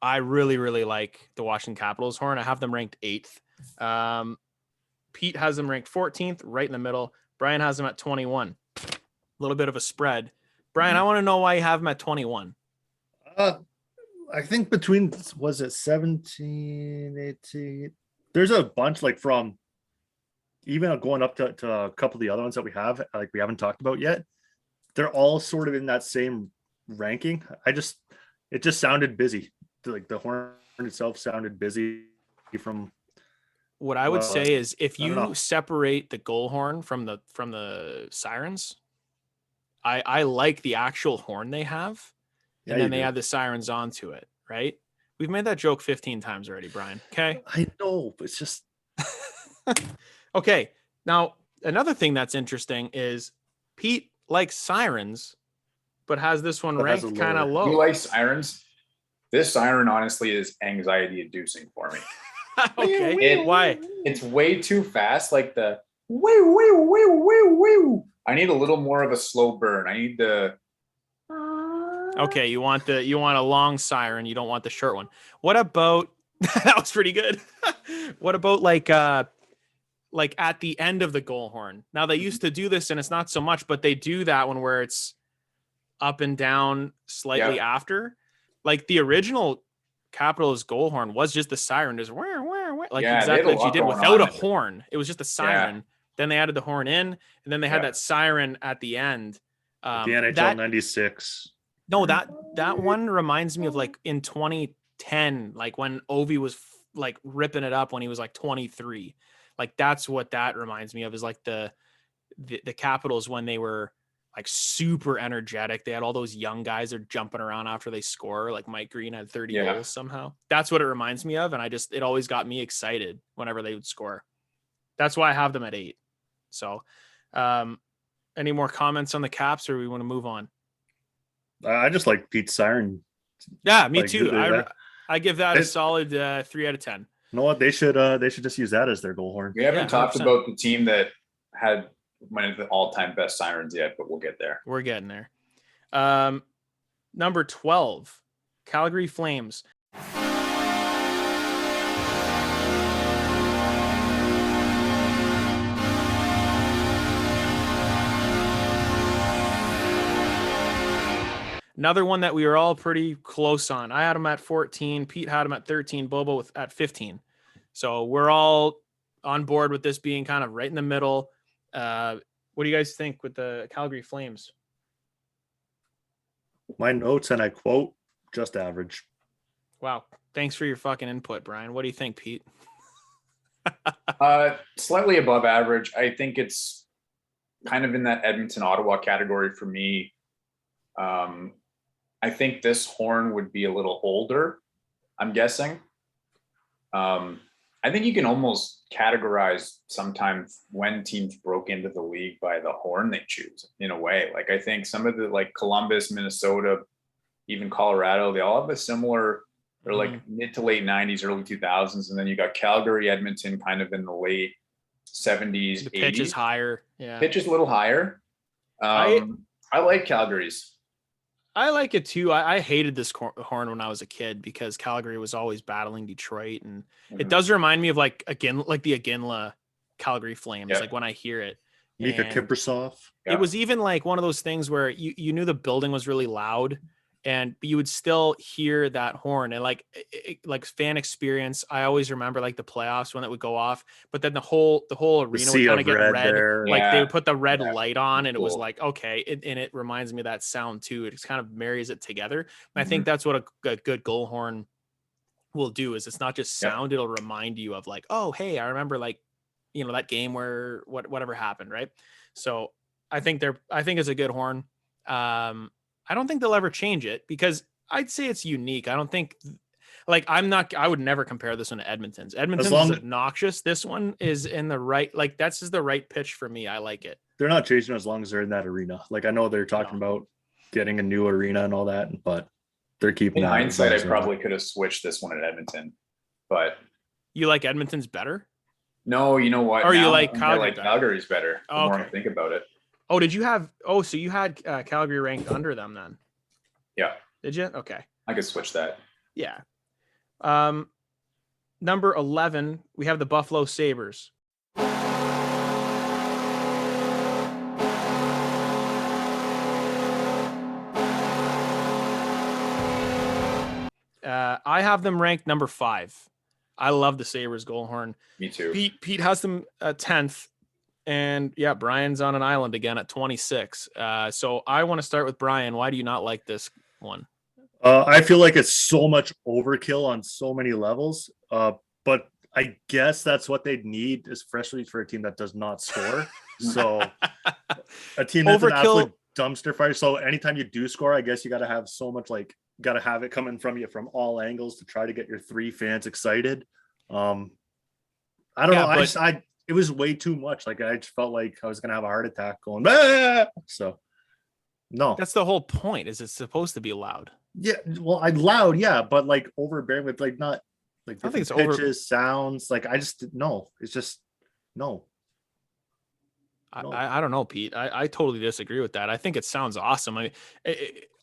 I really, really like the Washington Capitals horn. I have them ranked 8th. Pete has them ranked 14th, right in the middle. Brian has them at 21. A little bit of a spread. Brian, I want to know why you have them at 21. I think between, was it 17, 18? There's a bunch, like from even going up to a couple of the other ones that we have, like we haven't talked about yet. They're all sort of in that same ranking. It just sounded busy. Like the horn itself sounded busy from. What I would say is if you separate the goal horn from the sirens, I like the actual horn they have, and then they add the sirens onto it, right? We've made that joke 15 times already, Brian. Okay. I know, but it's just okay. Now, another thing that's interesting is Pete likes sirens, but has this one ranked kind of low. You like sirens? This siren honestly is anxiety inducing for me. Okay. Why? It's way too fast. Like the woo woo woo woo woo. I need a little more of a slow burn. I need the. Okay, you want a long siren. You don't want the short one. What about that was pretty good. What about like at the end of the goal horn? Now they used to do this, and it's not so much, but they do that one where it's up and down slightly after. Like the original Capitals goal horn was just the siren, just like exactly what you did without a horn. It was just a siren. Yeah. Then they added the horn in, and then they had that siren at the end. The NHL 96. No, that one reminds me of like in 2010, like when Ovi was like ripping it up when he was like 23. Like that's what that reminds me of, is like the Capitals when they were like super energetic. They had all those young guys that are jumping around after they score. Like Mike Green had 30 goals somehow. That's what it reminds me of. And it always got me excited whenever they would score. That's why I have them at 8. So any more comments on the Caps, or we want to move on? I just like Pete's siren. Yeah, me too. I give that a solid 3 out of 10. You know what? They should just use that as their goal horn. We haven't talked about the team that had one of the all-time best sirens yet, but we'll get there. We're getting there. Number 12, Calgary Flames. Another one that we were all pretty close on. I had him at 14. Pete had him at 13. Bobo at 15. So we're all on board with this being kind of right in the middle. What do you guys think with the Calgary Flames? My notes, and I quote, just average. Wow. Thanks for your fucking input, Brian. What do you think, Pete? Slightly above average. I think it's kind of in that Edmonton, Ottawa category for me. I think this horn would be a little older, I'm guessing. I think you can almost categorize sometimes when teams broke into the league by the horn they choose, in a way. Like I think some of the, like Columbus, Minnesota, even Colorado, they all have a similar, they're like mid to late 90s, early 2000s. And then you got Calgary, Edmonton kind of in the late 70s, the 80s. Pitch is higher. Yeah. Pitch is a little higher. I like Calgary's. I like it too. I hated this horn when I was a kid because Calgary was always battling Detroit, and it does remind me of the Iginla Calgary Flames. Like when I hear it, Mika Kiprusoff. It was even like one of those things where you knew the building was really loud, and you would still hear that horn, and like fan experience. I always remember like the playoffs when it would go off, but then the whole arena would kind of get red. there. Like they Yeah. would put the red Yeah. light on, and it was Cool. like, okay. And it reminds me of that sound too. It just kind of marries it together. And I Mm-hmm. think that's what a good goal horn will do, is it's not just sound. It'll remind you of like, oh, hey, I remember like, that game where whatever happened. Right. So I think it's a good horn. I don't think they'll ever change it, because I'd say it's unique. I don't think I would never compare this one to Edmonton's. Edmonton's is obnoxious. This one is in the right, like that's just the right pitch for me. I like it. They're not changing as long as they're in that arena. Like I know they're talking about getting a new arena and all that, but they're keeping In that. hindsight, I probably could have switched this one at Edmonton, but you like Edmonton's better? No, you know what? Or now, you like Calgary? I like Calgary's better. The more I think about it. Oh, did you have? Oh, so you had Calgary ranked under them then? Yeah. Did you? Okay. I could switch that. Yeah. Number 11, we have the Buffalo Sabres. I have them ranked number 5. I love the Sabres goal horn. Me too. Pete has them 10th. And yeah, Brian's on an island again at 26. So I want to start with Brian. Why do you not like this one? I feel like it's so much overkill on so many levels. But I guess that's what they need, especially for a team that does not score. So a team that's an absolute dumpster fire. So anytime you do score, I guess you got to have so much, like, got to have it coming from you from all angles to try to get your 3 fans excited. I don't know. It was way too much. Like I just felt like I was gonna have a heart attack going. Bah! So no, that's the whole point. Is it's supposed to be loud? Yeah, well, loud, yeah, but like overbearing with like not like I think it's pitches, sounds. Like I just no. It's just no. I don't know, Pete. I totally disagree with that. I think it sounds awesome.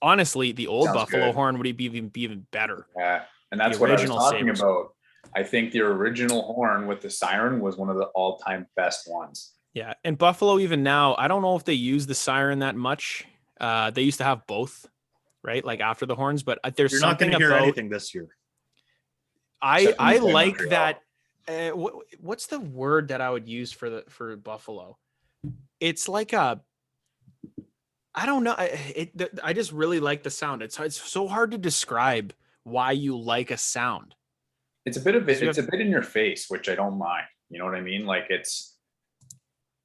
Honestly, the old Buffalo horn would be even better. Yeah, and that's what I was talking about. I think the original horn with the siren was one of the all-time best ones. Yeah, and Buffalo even now, I don't know if they use the siren that much. They used to have both, right? Like after the horns, but there's You're something not going to hear about anything this year. I like that. What's the word that I would use for Buffalo? It's like I don't know. I just really like the sound. It's so hard to describe why you like a sound. It's a bit in your face, which I don't mind. You know what I mean? Like it's.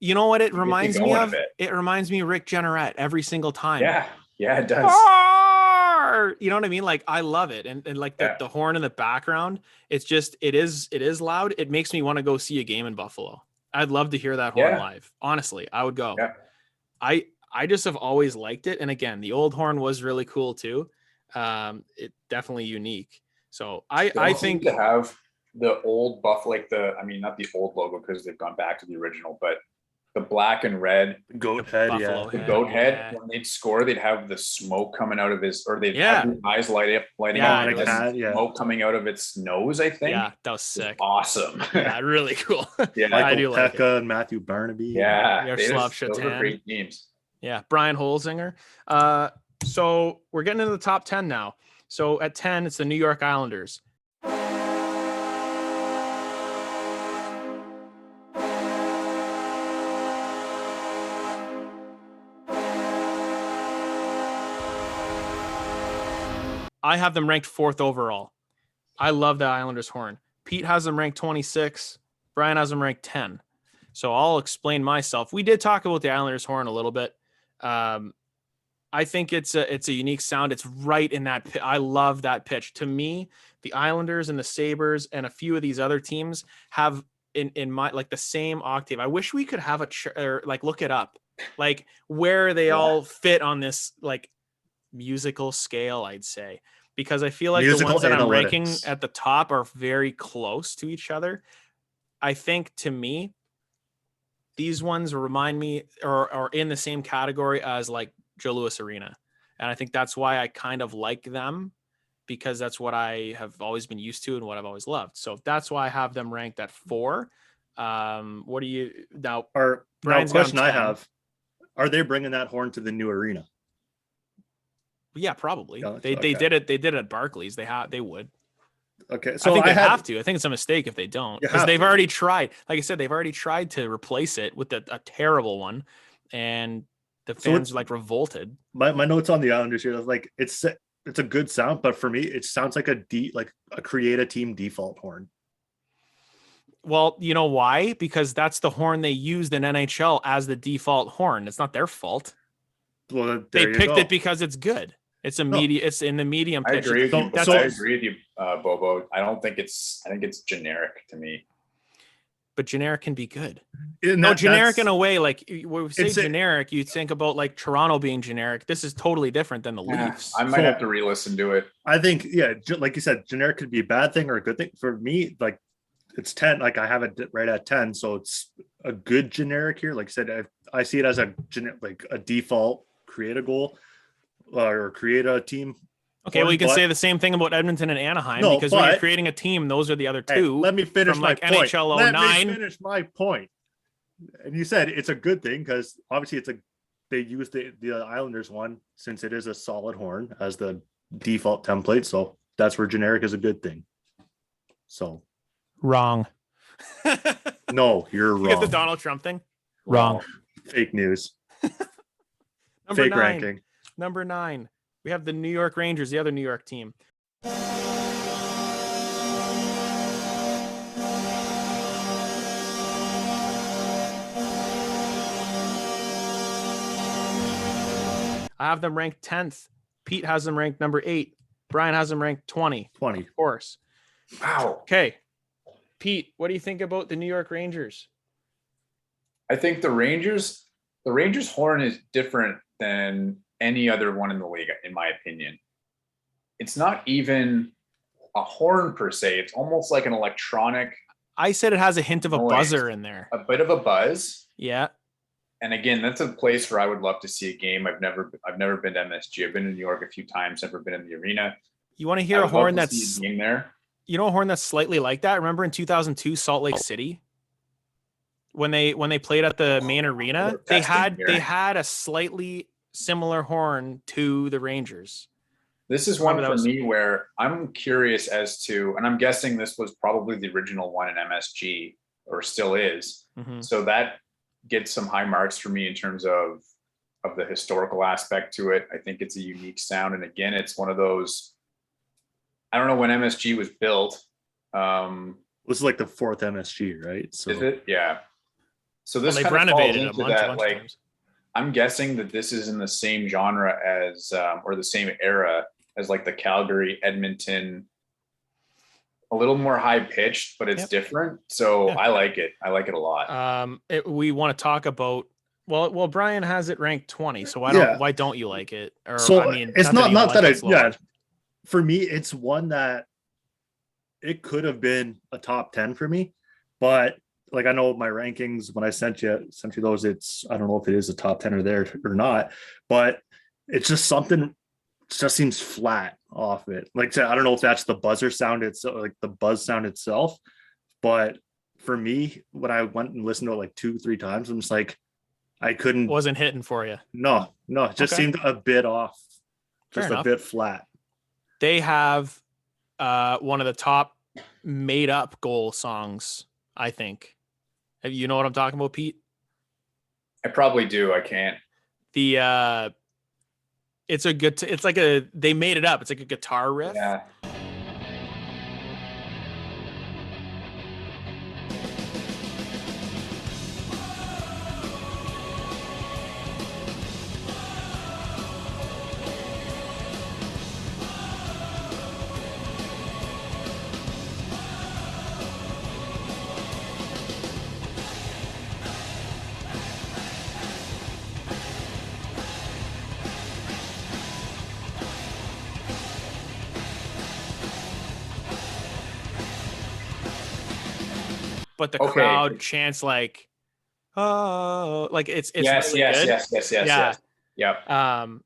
You know what it reminds me of? It reminds me of Rick Jenneret every single time. Yeah, it does. You know what I mean? Like I love it, and like the horn in the background. It's just it is loud. It makes me want to go see a game in Buffalo. I'd love to hear that horn live. Honestly, I would go. Yeah. I just have always liked it, and again, the old horn was really cool too. It definitely unique. So I think to have the old Buffalo, like not the old logo because they've gone back to the original, but the black and red goat head, the goat head. When they'd score, they'd have the smoke coming out of they'd have his eyes lighting up, smoke coming out of its nose. I think. Yeah, that was sick. Awesome. Yeah, really cool. Yeah, Michael I do like it. Pekka and Matthew Barnaby. Yeah, those were great teams. Yeah, Brian Holzinger. So we're getting into the top 10 now. So at 10, it's the New York Islanders. I have them ranked 4th overall. I love the Islanders horn. Pete has them ranked 26. Brian has them ranked 10. So I'll explain myself. We did talk about the Islanders horn a little bit. I think it's a unique sound. It's right in that. I love that pitch. To me, the Islanders and the Sabres and a few of these other teams have in my like the same octave. I wish we could have or like look it up, like where they all fit on this like musical scale. I'd say because I feel like musical the ones that I'm ranking at the top are very close to each other. I think to me, these ones remind me or are in the same category as like Joe Louis Arena. And I think that's why I kind of like them because that's what I have always been used to and what I've always loved. So that's why I have them ranked at 4. What do you now? Question I have, are they bringing that horn to the new arena? Yeah, probably. Gotcha, They okay. did it. They did it at Barclays. They would. Okay, so I think they have to. I think it's a mistake if they don't, You because have they've to. already tried. Like I said, they've already tried to replace it with a terrible one, and the So fans it's- like revolted. my notes on the Islanders here is like it's a good sound, but for me, it sounds like a create a team default horn. Well, you know why? Because that's the horn they used in NHL as the default horn. It's not their fault. Well, They there you picked go. it because it's good. It's a No. It's in the medium I pitch. agree with you. So- I agree with you, Bobo. I think it's generic to me. But generic can be good. And No, that- generic that's- in a way, like when we say It's a- generic, you think about like Toronto being generic. This is totally different than the Leafs. I might have to re-listen to it. I think, yeah, like you said, generic could be a bad thing or a good thing. For me, like it's 10, like I have it right at 10. So it's a good generic here. Like I said, I see it as a default, create a goal or create a team. Okay, well, you can But- say the same thing about Edmonton and Anaheim, No, because when you're but- creating a team, those are the other Hey, two. let me finish from, my like, point. NHL Let 09. me finish my point. And you said it's a good thing because obviously they use the Islanders one since it is a solid horn as the default template. So that's where generic is a good thing. So Wrong. no, you're You get the wrong. Donald Trump thing? Wrong. Fake news. Number Fake 9. ranking. Number 9. We have the New York Rangers, the other New York team. I have them ranked 10th. Pete has them ranked number 8. Brian has them ranked 20. 20. Of course. Wow. Okay. Pete, what do you think about the New York Rangers? I think the Rangers horn is different than any other one in the league, in my opinion. It's not even a horn per se. It's almost like an electronic, I said it has a hint of a Noise. buzzer in there. a bit of a buzz. Yeah. And again, that's a place where I would love to see a game. I've never been to MSG. I've been to New York a few times, never been in the arena. You want to I hear a would love horn to that's, see a game there. you know, a horn that's slightly like that? Remember in 2002 Salt Lake City? When they played at the main arena, We're they testing here. had a slightly similar horn to the Rangers. This is one Remember that for was- me where I'm curious as to, and I'm guessing this was probably the original one in MSG or still is. Mhm. So that gets some high marks for me in terms of the historical aspect to it. I think it's a unique sound. And again, it's one of those, I don't know when MSG was built. This is like the 4th MSG, right? So Is it? Yeah. So Well, this they've kind of renovated falls a into bunch that, of like, times. I'm guessing that this is in the same genre as, or the same era as like the Calgary, Edmonton, a little more high pitched, but it's Yep. different. So Yeah. I like it. I like it a lot. We want to talk about, well, Brian has it ranked 20. So Yeah. why don't you like it? Or So I mean, it's that you not like that it's lower. yeah. For me, it's one that it could have been a top 10 for me, but like I know my rankings when I sent you those, I don't know if it is a top 10 or there or not, but it's just something just seems flat off it. Like I said, I don't know if that's the buzzer sound itself, like the buzz sound itself, but for me, when I went and listened to it like 2-3 times, I'm just like, I couldn't. Wasn't hitting for you. No, it just Okay. seemed a bit off, Fair just enough. a bit flat. They have one of the top made up goal songs, I think. You know what I'm talking about, Pete? I probably do. I can't. The it's a good it's like they made it up. It's like a guitar riff. Yeah. But the Okay. crowd chants like, oh, like it's Yes, really yes, good. yes, yes, yes, Yeah. yes. Yep.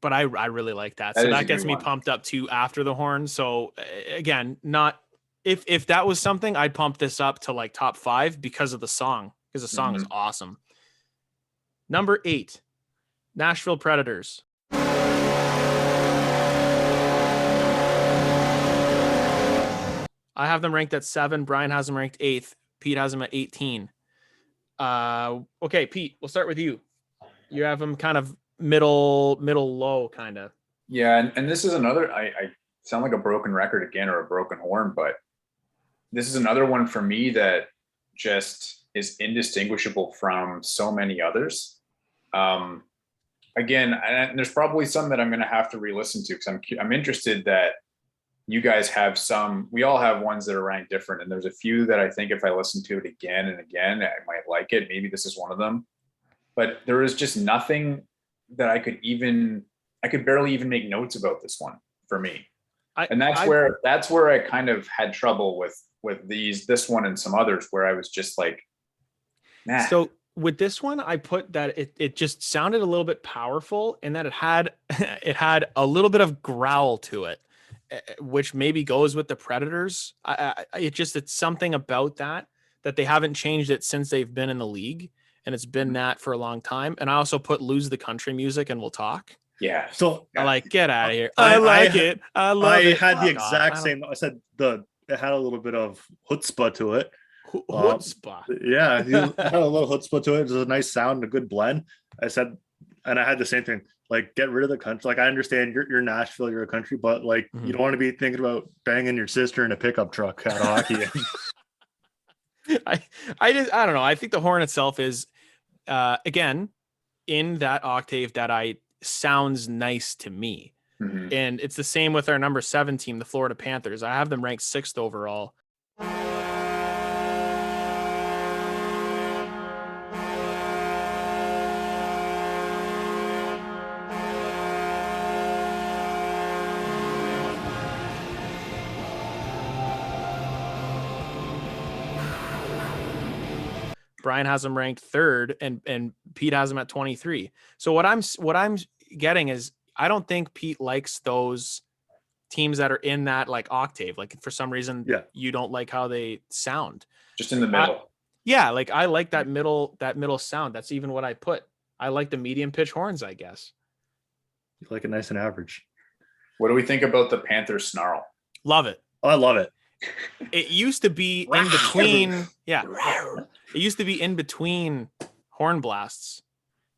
But I really like that. That So is a that gets good me one. pumped up too after the horn. So again, not if that was something, I'd pump this up to like top 5 because of the song, because the song is awesome. Number 8, Nashville Predators. I have them ranked at 7. Brian has them ranked 8th. Pete has them at 18. Okay, Pete, we'll start with you. You have them kind of middle low, kind of. Yeah, and this is another. I sound like a broken record again, or a broken horn, but this is another one for me that just is indistinguishable from so many others. Again, and there's probably some that I'm going to have to re-listen to, because I'm interested that you guys have some. We all have ones that are ranked different, and there's a few that I think if I listen to it again and again, I might like it. Maybe this is one of them, but there is just nothing that I could barely even make notes about this one for me. And that's where I kind of had trouble with this one and some others, where I was just like, nah. So with this one, I put that it just sounded a little bit powerful, and that it had a little bit of growl to it, which maybe goes with the Predators. It's something about that they haven't changed it since they've been in the league, and it's been that for a long time. And I also put Lose the Country Music and We'll Talk. Yeah. So I like, get out of here. I like it. I love it. I had the exact same. I said it had a little bit of chutzpah to it. Chutzpah. Yeah, you had a little chutzpah to it. It was a nice sound, a good blend. I said, and I had the same thing. Like, get rid of the country. Like, I understand you're Nashville, you're a country, but like, you don't want to be thinking about banging your sister in a pickup truck at hockey. I don't know. I think the horn itself is, again, in that octave that sounds nice to me. Mm-hmm. And it's the same with our number 7 team, the Florida Panthers. I have them ranked 6th overall. Brian has them ranked 3rd, and Pete has them at 23. So what I'm getting is, I don't think Pete likes those teams that are in that like octave. Like, for some reason, you don't like how they sound. Just in the middle. Like I like that middle sound. That's even what I put. I like the medium pitch horns, I guess. You like it nice and average. What do we think about the Panther snarl? Love it. Oh, I love it. It used to be in between. Yeah. It used to be in between horn blasts.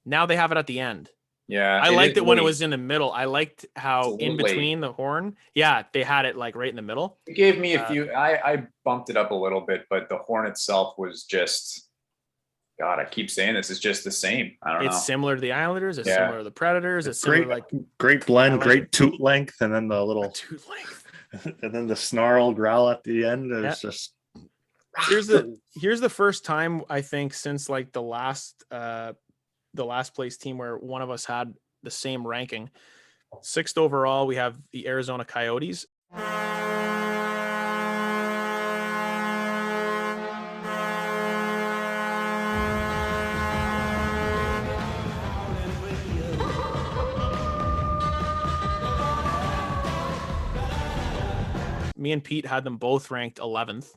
Now they have it at the end. Yeah. I liked it when it was in the middle. I liked how in between the horn. Yeah. They had it like right in the middle. It gave me a few, I bumped it up a little bit, but the horn itself was just, God, I keep saying this, it's just the same. I don't know. It's similar to the Islanders. It's similar to the Predators. It's great, similar, great blend, great toot length. And then the little toot length. And then the snarl growl at the end is just. Here's the first time, I think, since like the last place team where one of us had the same ranking. 6th overall, we have the Arizona Coyotes. Me and Pete had them both ranked 11th,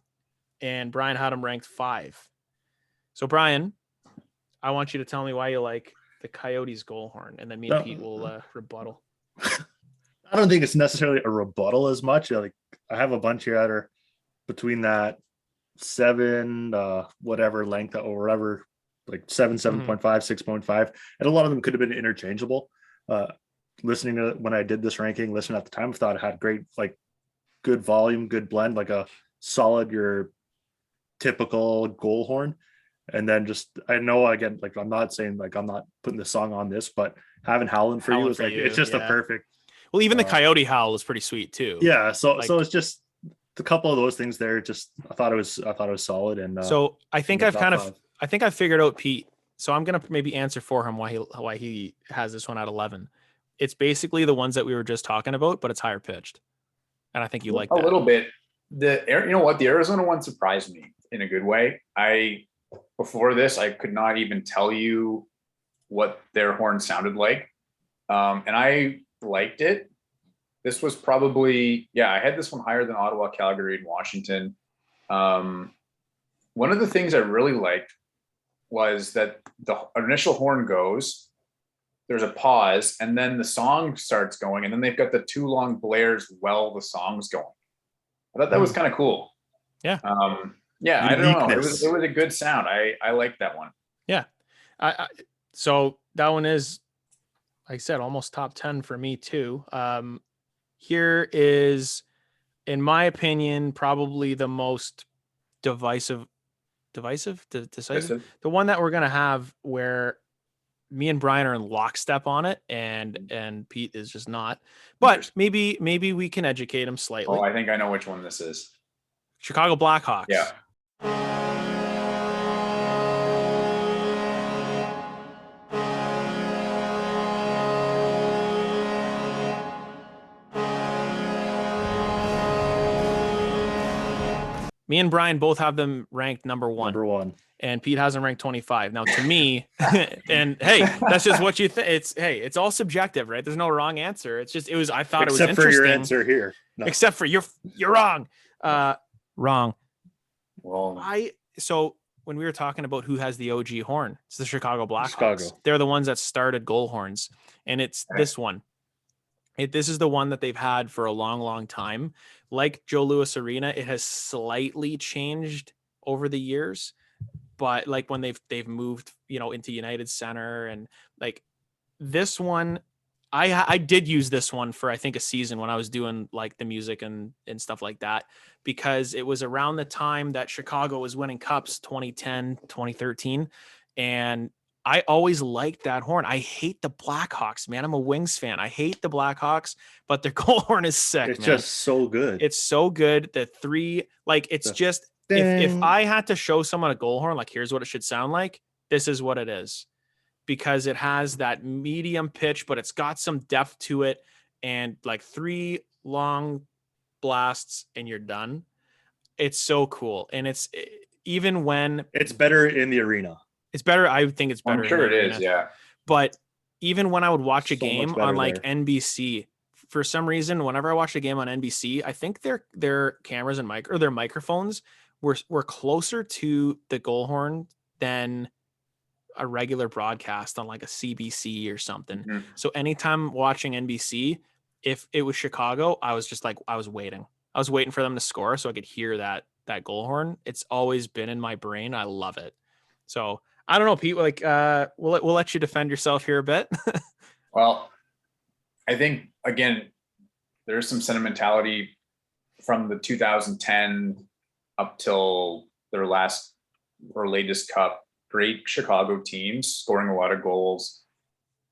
and Brian had them ranked 5. So Brian, I want you to tell me why you like the Coyotes goal horn, and then me and Pete will rebuttal. I don't think it's necessarily a rebuttal as much. Like, I have a bunch here that are between that 7, whatever length or whatever, like 7, 7.5, 6.5, and a lot of them could have been interchangeable. Listening to when I did this ranking, listening at the time, I thought it had great, like, good volume, good blend, like a solid, your typical goal horn. And then just, I know, again, like, I'm not saying like I'm not putting the song on this, but having Howlin' for You is like, it's just a perfect. Well, even the Coyote howl is pretty sweet too. Yeah. So it's just a couple of those things there. Just, I thought it was solid. And so I think I've figured out Pete. So I'm going to maybe answer for him why he has this one at 11. It's basically the ones that we were just talking about, but it's higher pitched. And I think you like that. A little bit. You know what? The Arizona one surprised me in a good way. Before this, I could not even tell you what their horn sounded like. And I liked it. This was probably, I had this one higher than Ottawa, Calgary, and Washington. One of the things I really liked was that the initial horn goes, there's a pause, and then the song starts going, and then they've got the 2 long blares while the song's going. I thought that was kind of cool. Yeah. Yeah, I don't know. It Uniqueness. was a good sound. I like that one. Yeah. So that one is, like I said, almost top 10 for me too. Here is, in my opinion, probably the most decisive, the one that we're going to have where me and Brian are in lockstep on it and Pete is just not, but maybe we can educate him slightly. Oh, I think I know which one this is. Chicago Blackhawks. Yeah. Me and Brian both have them ranked number one. And Pete has them ranked 25. Now, to me, and hey, that's just what you think. It's all subjective, right? There's no wrong answer. I thought it was interesting. Except for your answer here. No. Except for you're wrong. Wrong. Well, so when we were talking about who has the OG horn, it's the Chicago Blackhawks. They're the ones that started goal horns, and it's this one. This is the one that they've had for a long, long time. Like Joe Louis Arena, it has slightly changed over the years, but like when they've moved, into United Center, and like this one, I did use this one for, I think, a season when I was doing like the music and stuff like that, because it was around the time that Chicago was winning cups, 2010, 2013. And I always liked that horn. I hate the Blackhawks, man. I'm a Wings fan. I hate the Blackhawks, but their goal horn is sick. It's just so good. It's so good. The three, like, it's just, if I had to show someone a goal horn, like, here's what it should sound like, this is what it is, because it has that medium pitch, but it's got some depth to it, and like 3 long blasts and you're done. It's so cool. And it's, even when it's better in the arena. It's better. I think it's better. I'm sure it is. Yeah. But even when I would watch a So game on like NBC, for some reason, whenever I watched a game on NBC, I think their cameras and their microphones were closer to the goal horn than a regular broadcast on like a CBC or something. Mm-hmm. So anytime watching NBC, if it was Chicago, I was just like, I was waiting for them to score so I could hear that goal horn. It's always been in my brain. I love it. So I don't know, Pete, like, we'll let you defend yourself here a bit. Well, I think, again, there's some sentimentality from the 2010 up till their last or latest cup. Great Chicago teams scoring a lot of goals.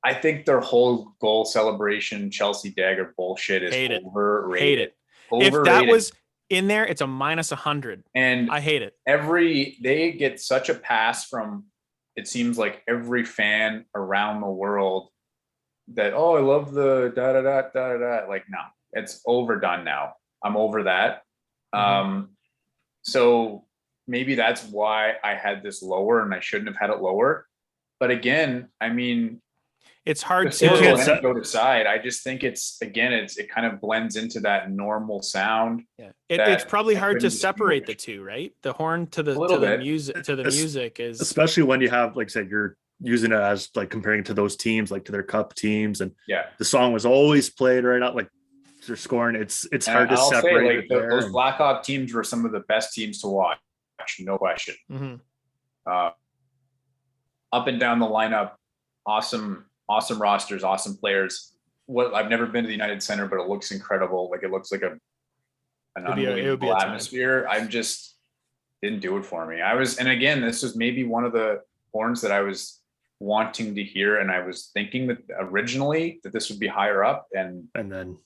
I think their whole goal celebration, Chelsea Dagger bullshit is overrated. Hate it. Overrated. If that was in there, it's a -100. And I hate it. They get such a pass from, it seems like, every fan around the world that, oh, I love the da da da da da. Like, no, it's overdone now. I'm over that. Mm-hmm. So maybe that's why I had this lower, and I shouldn't have had it lower. But again, I mean, it's hard to go to side. I just think it kind of blends into that normal sound. Yeah, it's probably hard to separate the two, right? The horn to the music is, especially when you have, like, say, you're using it as like comparing to those teams, like to their cup teams, and the song was always played right out, like they're scoring. It's hard to separate. Say, like, those Blackhawk teams were some of the best teams to watch, no question. Mm-hmm. Up and down the lineup, awesome rosters, awesome players. I've never been to the United Center, but it looks incredible. Like, it looks like an unbelievable atmosphere. I just didn't do it for me. And again, this was maybe one of the horns that I was wanting to hear, and I was thinking that originally that this would be higher up, and then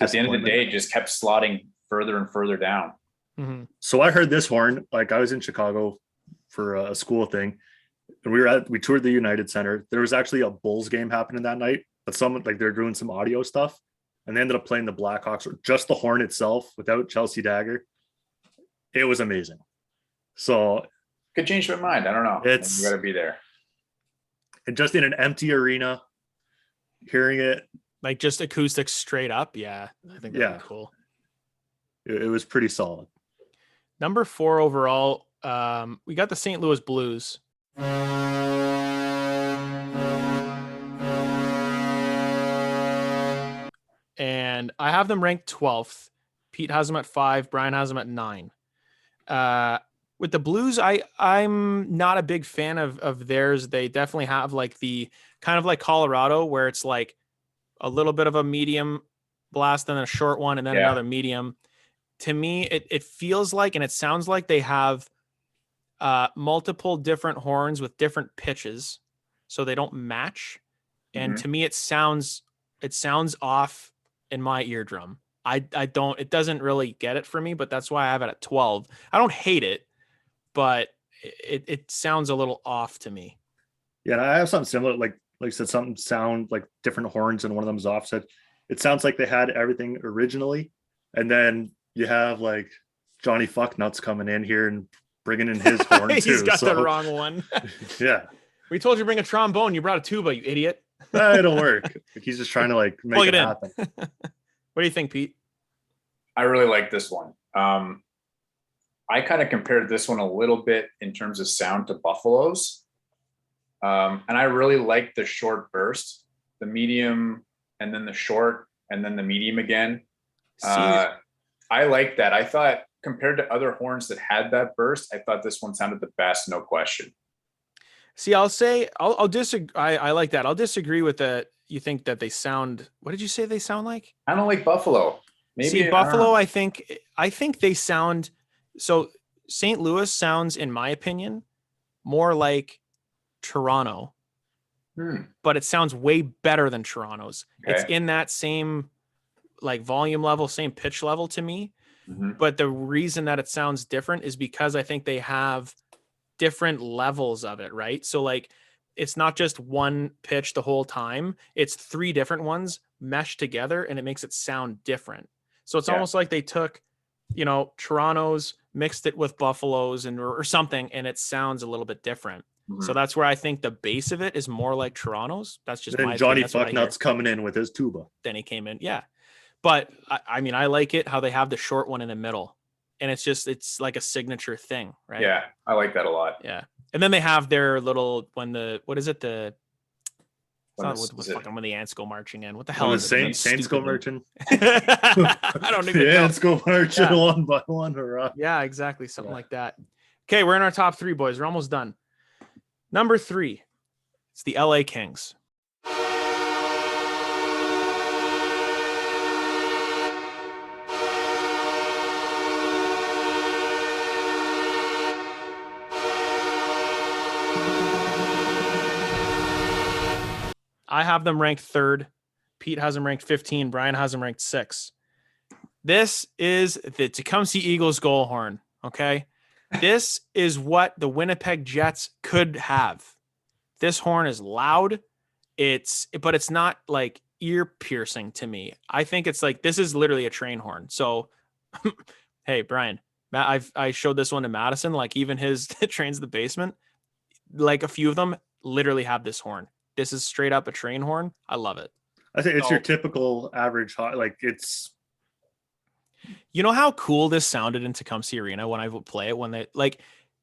at the end of the day, it just kept slotting further and further down. Mm-hmm. So I heard this horn, like, I was in Chicago for a school thing, and we toured the United Center. There was actually a Bulls game happening that night, but someone, like, they're doing some audio stuff, and they ended up playing the Blackhawks, or just the horn itself without Chelsea Dagger. It was amazing. So could change my mind. I don't know. You got to be there. And just in an empty arena, hearing it, like, just acoustics straight up. Yeah, I think that'd be cool. It was pretty solid. Number 4 overall, we got the St. Louis Blues. And I have them ranked 12th. Pete has them at 5. Brian has them at 9. With the Blues, I'm not a big fan of theirs. They definitely have like the kind of like Colorado, where it's like a little bit of a medium blast and then a short one and then another medium. To me, it feels like, and it sounds like they have multiple different horns with different pitches, so they don't match. And to me, it sounds off in my eardrum. It doesn't really get it for me, but that's why I have it at 12. I don't hate it, but it sounds a little off to me. Yeah, and I have something similar. Like you said, something sound like different horns, and one of them's offset. It sounds like they had everything originally, and then you have like Johnny Fucknuts coming in here and bringing in his horn too. He's got the wrong one. Yeah. We told you to bring a trombone. You brought a tuba, you idiot. It'll work. Like, he's just trying to like make it happen. What do you think, Pete? I really like this one. I kind of compared this one a little bit in terms of sound to Buffalo's. And I really like the short burst, the medium, and then the short, and then the medium again. I like that. I thought compared to other horns that had that burst, I thought this one sounded the best, no question. See, I'll disagree. I like that. I'll disagree with that. You think that they sound, what did you say they sound like? I don't like Buffalo. Maybe See, Buffalo, I think they sound, so St. Louis sounds, in my opinion, more like Toronto, but it sounds way better than Toronto's. Okay. It's in that same like volume level, same pitch level to me. But the reason that it sounds different is because I think they have different levels of it, right? So like, it's not just one pitch the whole time. It's 3 different ones meshed together, and it makes it sound different. So it's almost like they took, Toronto's, mixed it with Buffalo's or something, and it sounds a little bit different. So that's where I think the base of it is more like Toronto's. That's just my Johnny Fucknuts coming in with his tuba. Then he came in. Yeah. But I mean, I like it how they have the short one in the middle, and it's like a signature thing, right? Yeah. I like that a lot. Yeah. And then they have their little, when the ants go marching in. What the hell is it? Saints go marching. I don't even know. Ants go marching one by one. Hurrah. Yeah, exactly. Something like that. Okay, we're in our top 3, boys. We're almost done. Number 3, it's the LA Kings. I have them ranked 3rd. Pete has them ranked 15. Brian has them ranked 6. This is the Tecumseh Eagles goal horn. Okay. This is what the Winnipeg Jets could have. This horn is loud. But it's not like ear piercing to me. I think it's like, this is literally a train horn. So, hey, Brian, I showed this one to Madison, like even his trains the basement, like a few of them literally have this horn. This is straight up a train horn. I love it. I think it's your typical average, like it's. You know how cool this sounded in Tecumseh Arena when I would play it, when they like,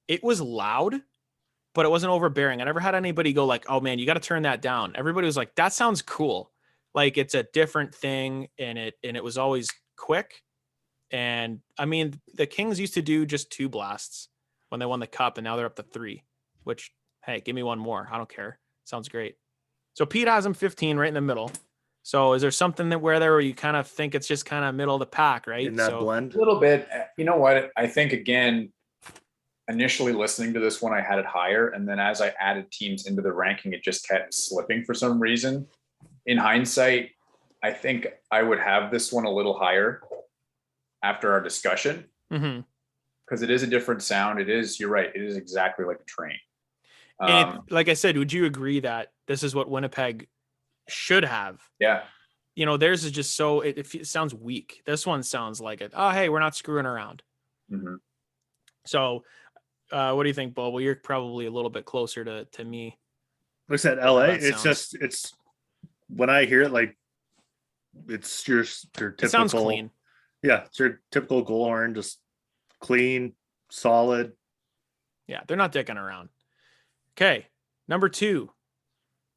it was loud, but it wasn't overbearing. I never had anybody go like, oh man, you got to turn that down. Everybody was like, that sounds cool. Like it's a different thing. And it was always quick. And I mean, the Kings used to do just 2 blasts when they won the cup, and now they're up to 3, which, hey, give me one more. I don't care. Sounds great. So Pete has him 15 right in the middle. So is there something where you kind of think it's just kind of middle of the pack, right? In that blend? A little bit. You know what? I think, again, initially listening to this one, I had it higher. And then as I added teams into the ranking, it just kept slipping for some reason. In hindsight, I think I would have this one a little higher after our discussion. Because it is a different sound. It is, you're right, it is exactly like a train. Like I said, would you agree that this is what Winnipeg should have? Yeah. Theirs is just so, it sounds weak. This one sounds like it. Oh, hey, we're not screwing around. So what do you think, Bo? Well, you're probably a little bit closer to me. Like I said, LA, it's when I hear it, like it's your typical. It sounds clean. Yeah, it's your typical goal horn, just clean, solid. Yeah, they're not dicking around. Okay, number 2,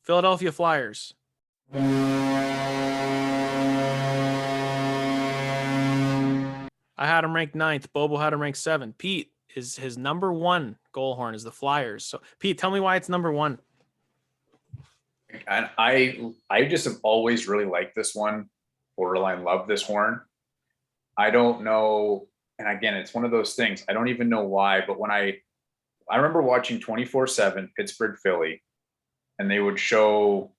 Philadelphia Flyers. I had them ranked 9th. Bobo had them ranked 7th. Pete, is his number one goal horn is the Flyers. So Pete, tell me why it's number one. And I just have always really liked this one, borderline love this horn. I don't know, and again, it's one of those things. I don't even know why, but when I remember watching 24/7 Pittsburgh Philly, and they would show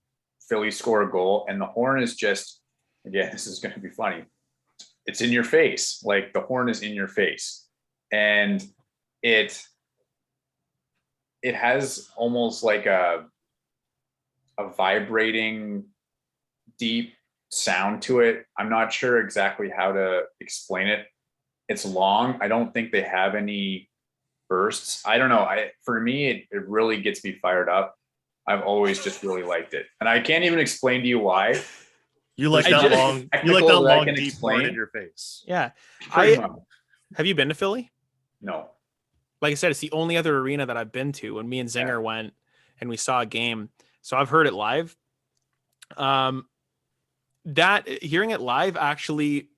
Philly score a goal, and the horn is just, again, this is going to be funny. It's in your face, like the horn is in your face, and it has almost like a vibrating, deep sound to it. I'm not sure exactly how to explain it. It's long. I don't think they have any bursts. I don't know. For me, it really gets me fired up. I've always just really liked it, and I can't even explain to you why. You like that long, deep horn in your face. Yeah. Have you been to Philly? No. Like I said, it's the only other arena that I've been to when me and Zinger went and we saw a game. So I've heard it live. That hearing it live actually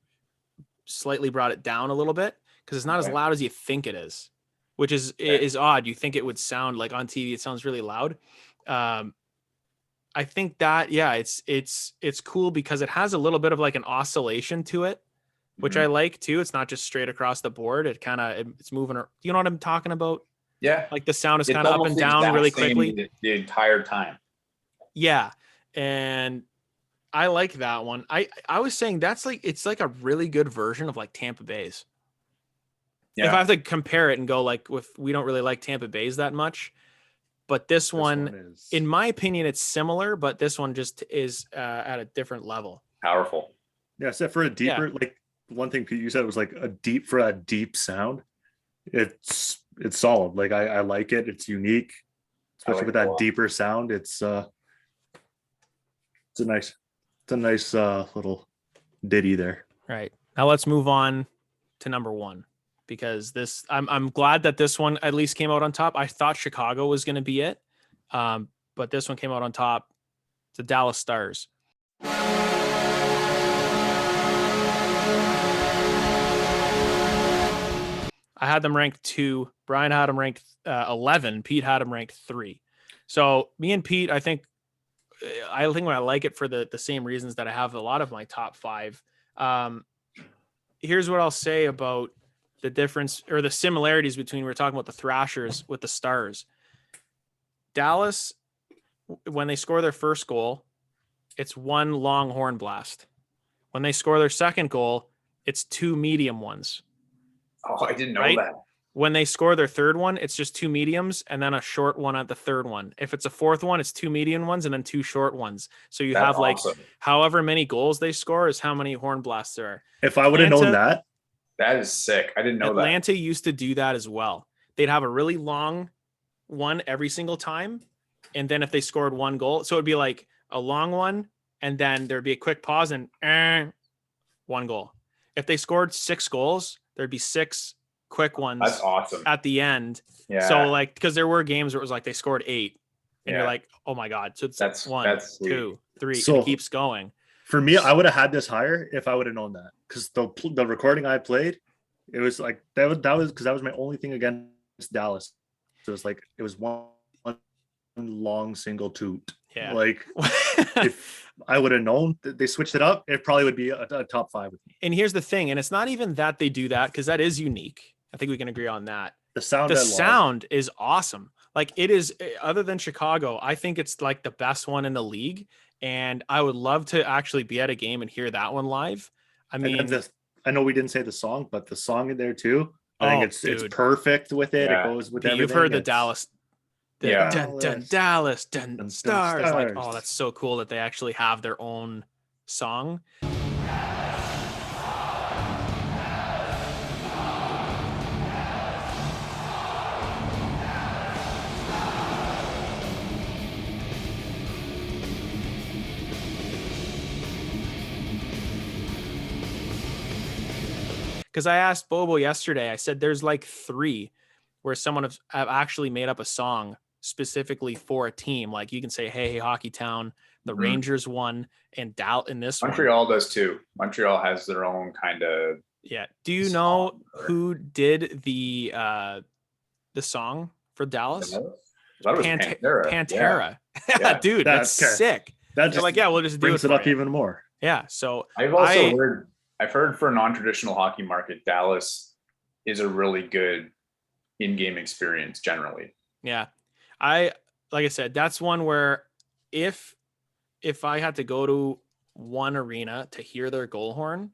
slightly brought it down a little bit because it's not as loud as you think it is, which is odd. You think it would sound like on TV, it sounds really loud. I think that, it's cool because it has a little bit of like an oscillation to it, which I like too. It's not just straight across the board. It's moving. You know what I'm talking about? Yeah. Like the sound is kind of up and down really quickly the entire time. Yeah. And I like that one. I was saying it's like a really good version of like Tampa Bay's. Yeah. If I have to compare it and go like we don't really like Tampa Bay's that much, but this one is, in my opinion, it's similar, but this one just is at a different level. Powerful. Yeah. Except for a deeper, like one thing you said was like a deep sound. It's solid. Like I like it. It's unique, especially with that deeper sound. It's a nice little ditty there. Right. Now let's move on to number one, because I'm glad that this one at least came out on top. I thought Chicago was going to be it. But this one came out on top. The Dallas Stars. I had them ranked 2. Brian had them ranked 11. Pete had them ranked 3. So me and Pete, I think I like it for the same reasons that I have a lot of my top 5. Here's what I'll say about the difference or the similarities between, we were talking about the Thrashers with the Stars. Dallas, when they score their first goal, it's one long horn blast. When they score their second goal, it's 2 medium ones. Oh, I didn't know that. When they score their third one, it's just 2 mediums and then a short one at the third one. If it's a fourth one, it's 2 medium ones and then 2 short ones. So you have like however many goals they score is how many horn blasts there are. If I would have known that. That is sick. I didn't know that. Atlanta used to do that as well. They'd have a really long one every single time. And then if they scored 1 goal, so it'd be like a long one, and then there'd be a quick pause and 1 goal. If they scored 6 goals, there'd be 6 quick ones. That's awesome. At the end. Yeah. So like, because there were games where it was like they scored 8 and you're like, oh my God. So it's that's 1, 2, 3. So and it keeps going. For me, I would have had this higher if I would have known that, because the recording I played, it was like that was because that was my only thing against Dallas. So it's like it was one long single toot. Yeah. Like if I would have known that they switched it up, it probably would be a top 5 with me. And here's the thing, and it's not even that they do that, because that is unique. I think we can agree on that. The sound is awesome. Like it is, other than Chicago, I think it's like the best one in the league. And I would love to actually be at a game and hear that one live. I mean, I know we didn't say the song, but the song in there too. I think it's perfect with it. Yeah. It goes with everything. You've heard the Dallas, Dallas Stars. Stars. Like, oh, that's so cool that they actually have their own song. Because I asked Bobo yesterday, I said there's like 3 where someone have actually made up a song specifically for a team. Like you can say, hey, Hockey Town, the Rangers won, and in this Montreal does too. Montreal has their own kind of, Yeah. Do you know who did the song for Dallas? I thought it was Pantera. Pantera. Yeah. Dude, that's sick. That They're just like, yeah, we'll just do brings it it up for you. even more. Yeah. So I've heard for a non-traditional hockey market, Dallas is a really good in-game experience generally. Yeah. Like I said, that's one where if I had to go to one arena to hear their goal horn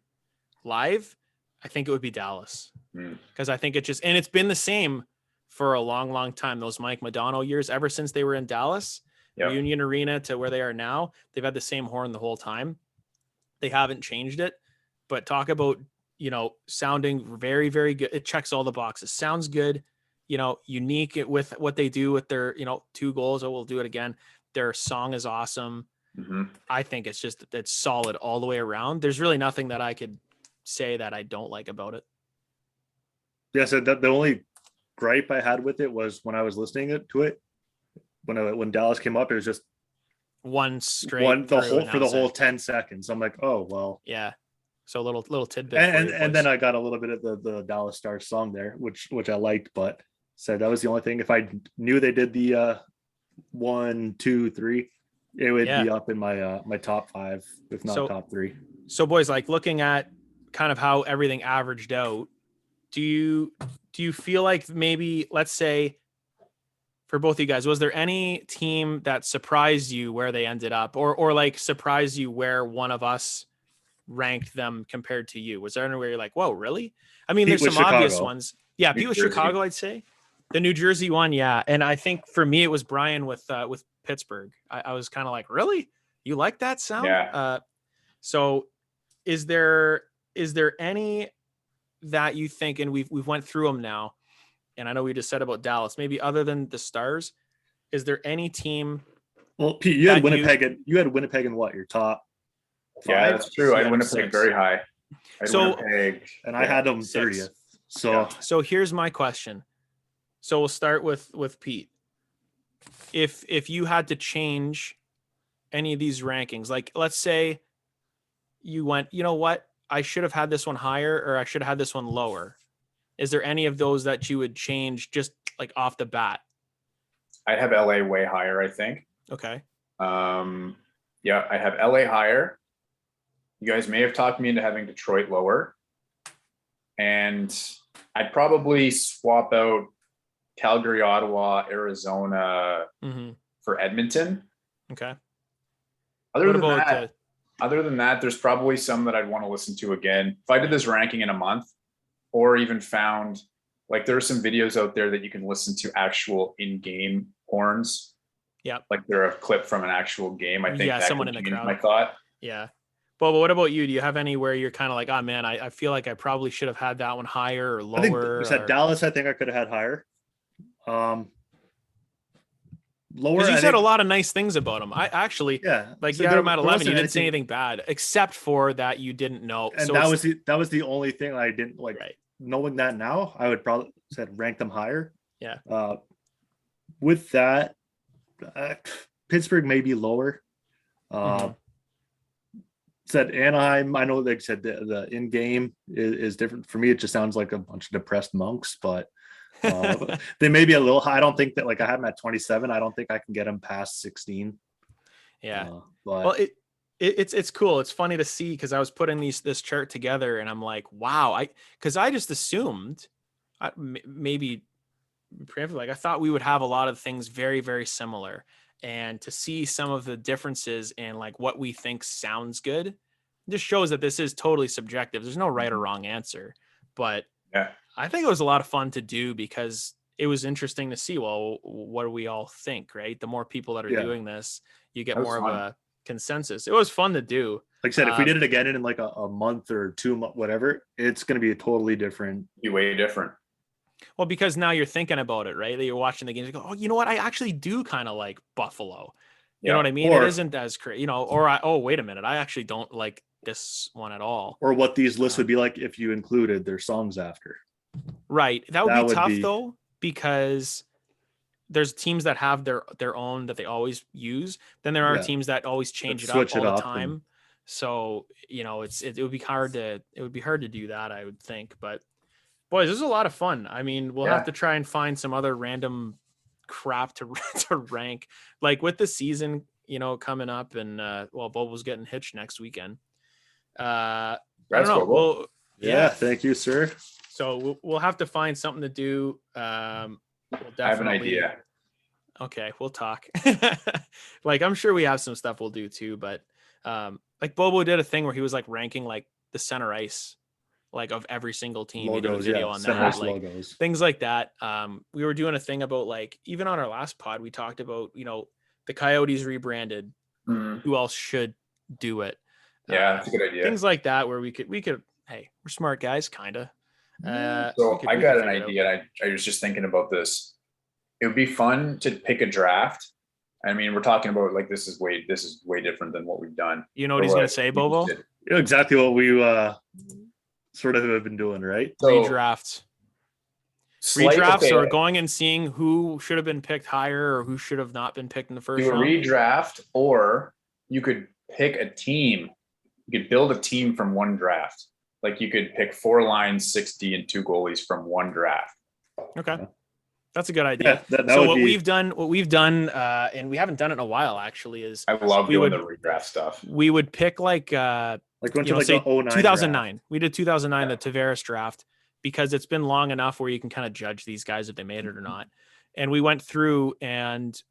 live, I think it would be Dallas. Because I think and it's been the same for a long, long time. Those Mike Modano years, ever since they were in Dallas, Union Arena to where they are now, they've had the same horn the whole time. They haven't changed it. But talk about, sounding very, very good. It checks all the boxes. Sounds good, unique with what they do with their, 2 goals. We'll do it again. Their song is awesome. Mm-hmm. I think it's solid all the way around. There's really nothing that I could say that I don't like about it. Yeah, so the only gripe I had with it was when I was listening to it, when Dallas came up, it was just one straight the whole 10 seconds. I'm like, oh well. Yeah. So a little tidbit. And then I got a little bit of the Dallas Stars song there, which I liked, but said that was the only thing. If I knew they did the 1, 2, 3, it would be up in my my top 5, if not top 3. So boys, like looking at kind of how everything averaged out, do you feel like maybe, let's say, for both of you guys, was there any team that surprised you where they ended up, or like surprised you where one of us ranked them compared to you? Was there anywhere you're like, whoa, really? I mean, there's some obvious ones. Yeah, Pete with Chicago, I'd say. The New Jersey one, yeah. And I think for me, it was Brian with Pittsburgh. I was kind of like, really? You like that sound? Yeah. So is there any that you think, and we've went through them now, and I know we just said about Dallas, maybe other than the Stars, is there any team? Well, Pete, you had Winnipeg in what, your top 5? Yeah, that's true. I had Winnipeg very high. Winnipeg, and I had them 30th. So here's my question. So we'll start with Pete. If you had to change any of these rankings, like let's say you went, you know what, I should have had this one higher, or I should have had this one lower. Is there any of those that you would change just like off the bat? I'd have LA way higher, I think. Okay. Yeah, I have LA higher. You guys may have talked me into having Detroit lower. And I'd probably swap out Calgary, Ottawa, Arizona for Edmonton. Okay. Other than that, there's probably some that I'd want to listen to again. If I did this ranking in a month, or even found, like, there are some videos out there that you can listen to actual in-game horns. Yeah. Like they're a clip from an actual game. I think that someone in the crowd. My thought. Yeah. But what about you? Do you have any where you're kind of like, oh man, I feel like I probably should have had that one higher or lower? I think you said Dallas. I think I could have had higher. Lower. Because you said a lot of nice things about them. I actually, like, so you had them at 11. You didn't say anything bad, except for that you didn't know. And so that was the only thing I didn't like. Right. Knowing that now, I would probably said rank them higher. Yeah. With that, Pittsburgh may be lower. Said Anaheim. I know, like I said, the in game is different. For me, it just sounds like a bunch of depressed monks, but. They may be a little high. I don't think that, like, I have them at 27. I don't think I can get them past 16. Yeah. Well, it's cool. It's funny to see, because I was putting this chart together and I'm like, wow, because I just assumed maybe like I thought we would have a lot of things very, very similar, and to see some of the differences in like what we think sounds good just shows that this is totally subjective. There's no right or wrong answer, but yeah. I think it was a lot of fun to do, because it was interesting to see, well, what do we all think, right? The more people that are doing this, you get more of a consensus. It was fun to do. Like I said, if we did it again in like a month or 2 months, whatever, it's going to be a totally different. Be way different. Well, because now you're thinking about it, right? That you're watching the games, you go, oh, you know what? I actually do kind of like Buffalo. You know what I mean? It isn't as crazy, or wait a minute, I actually don't like this one at all. Or what these lists would be like if you included their songs after. Right. That would be tough though, because there's teams that have their own that they always use. Then there are teams that always change it up all the time. So, it would be hard to do that, I would think. But boys, this is a lot of fun. I mean, we'll have to try and find some other random crap to rank, like with the season, coming up, and Bobo's getting hitched next weekend. I don't know. Bobo. Yeah, thank you, sir. So we'll have to find something to do. We'll definitely I have an idea. Okay, we'll talk. Like, I'm sure we have some stuff we'll do too, but like Bobo did a thing where he was like ranking like the center ice, like of every single team. Logos, he did a video on center that, ice like logos. things like that. We were doing a thing about, like, even on our last pod, we talked about, the Coyotes rebranded. Who else should do it? Yeah, that's a good idea. Things like that where we could, hey, we're smart guys, kind of. So I got an idea, and I was just thinking about this. It would be fun to pick a draft. I mean, we're talking about, like, this is way different than what we've done. You know what he's going to say, Bobo? You know exactly what we sort of have been doing, right? So, redrafts or going and seeing who should have been picked higher or who should have not been picked in the first round. Do a redraft, or you could pick a team. You could build a team from one draft. Like, you could pick 4 lines, 60, and 2 goalies from one draft. Okay. That's a good idea. Yeah, what we've done, and we haven't done it in a while, actually, is I love doing the redraft stuff. We would pick like went to say 2009. Draft. We did 2009, the Tavares draft, because it's been long enough where you can kind of judge these guys if they made it or not. And we went through and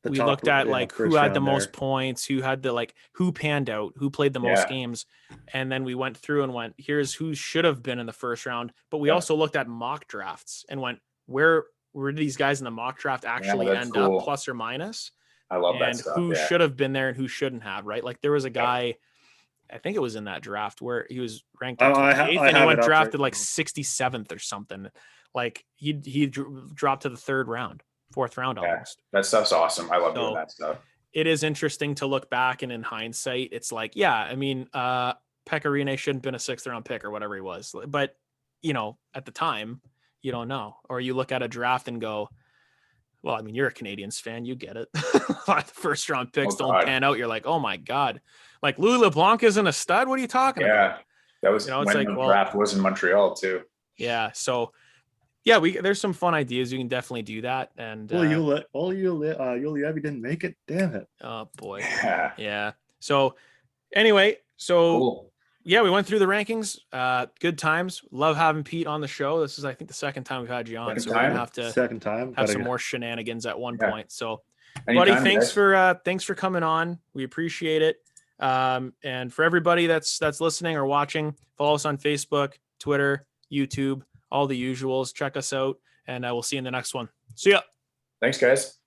we looked at like who had the most points, who had who panned out, who played the most games. And then we went through and went, here's who should have been in the first round. But we also looked at mock drafts and went, where did these guys in the mock draft actually end up, plus or minus? I love that stuff. And who should have been there and who shouldn't have, right? Like, there was a guy, I think it was in that draft, where he was ranked 28th and he went drafted like 67th or something. Like, he dropped to the 4th round almost. That stuff's awesome. I love doing that stuff. It is interesting to look back, and in hindsight, it's like, I mean, Pecorine shouldn't have been a 6th round pick or whatever he was. But, at the time, you don't know. Or you look at a draft and go, well, I mean, you're a Canadiens fan, you get it. The first round picks don't pan out. You're like, oh my God. Like, Louis LeBlanc isn't a stud. What are you talking about? That was when the draft was in Montreal too. Yeah. So there's some fun ideas. You can definitely do that. And Yuliev didn't make it. Damn it. Oh boy. Yeah. So anyway, cool. Yeah, we went through the rankings. Good times. Love having Pete on the show. This is, I think, the second time we've had you on. So we're gonna have to have some more shenanigans at one point. So, buddy, thanks for coming on. We appreciate it. And for everybody that's listening or watching, follow us on Facebook, Twitter, YouTube, all the usuals. Check us out, and we'll see you in the next one. See ya. Thanks, guys.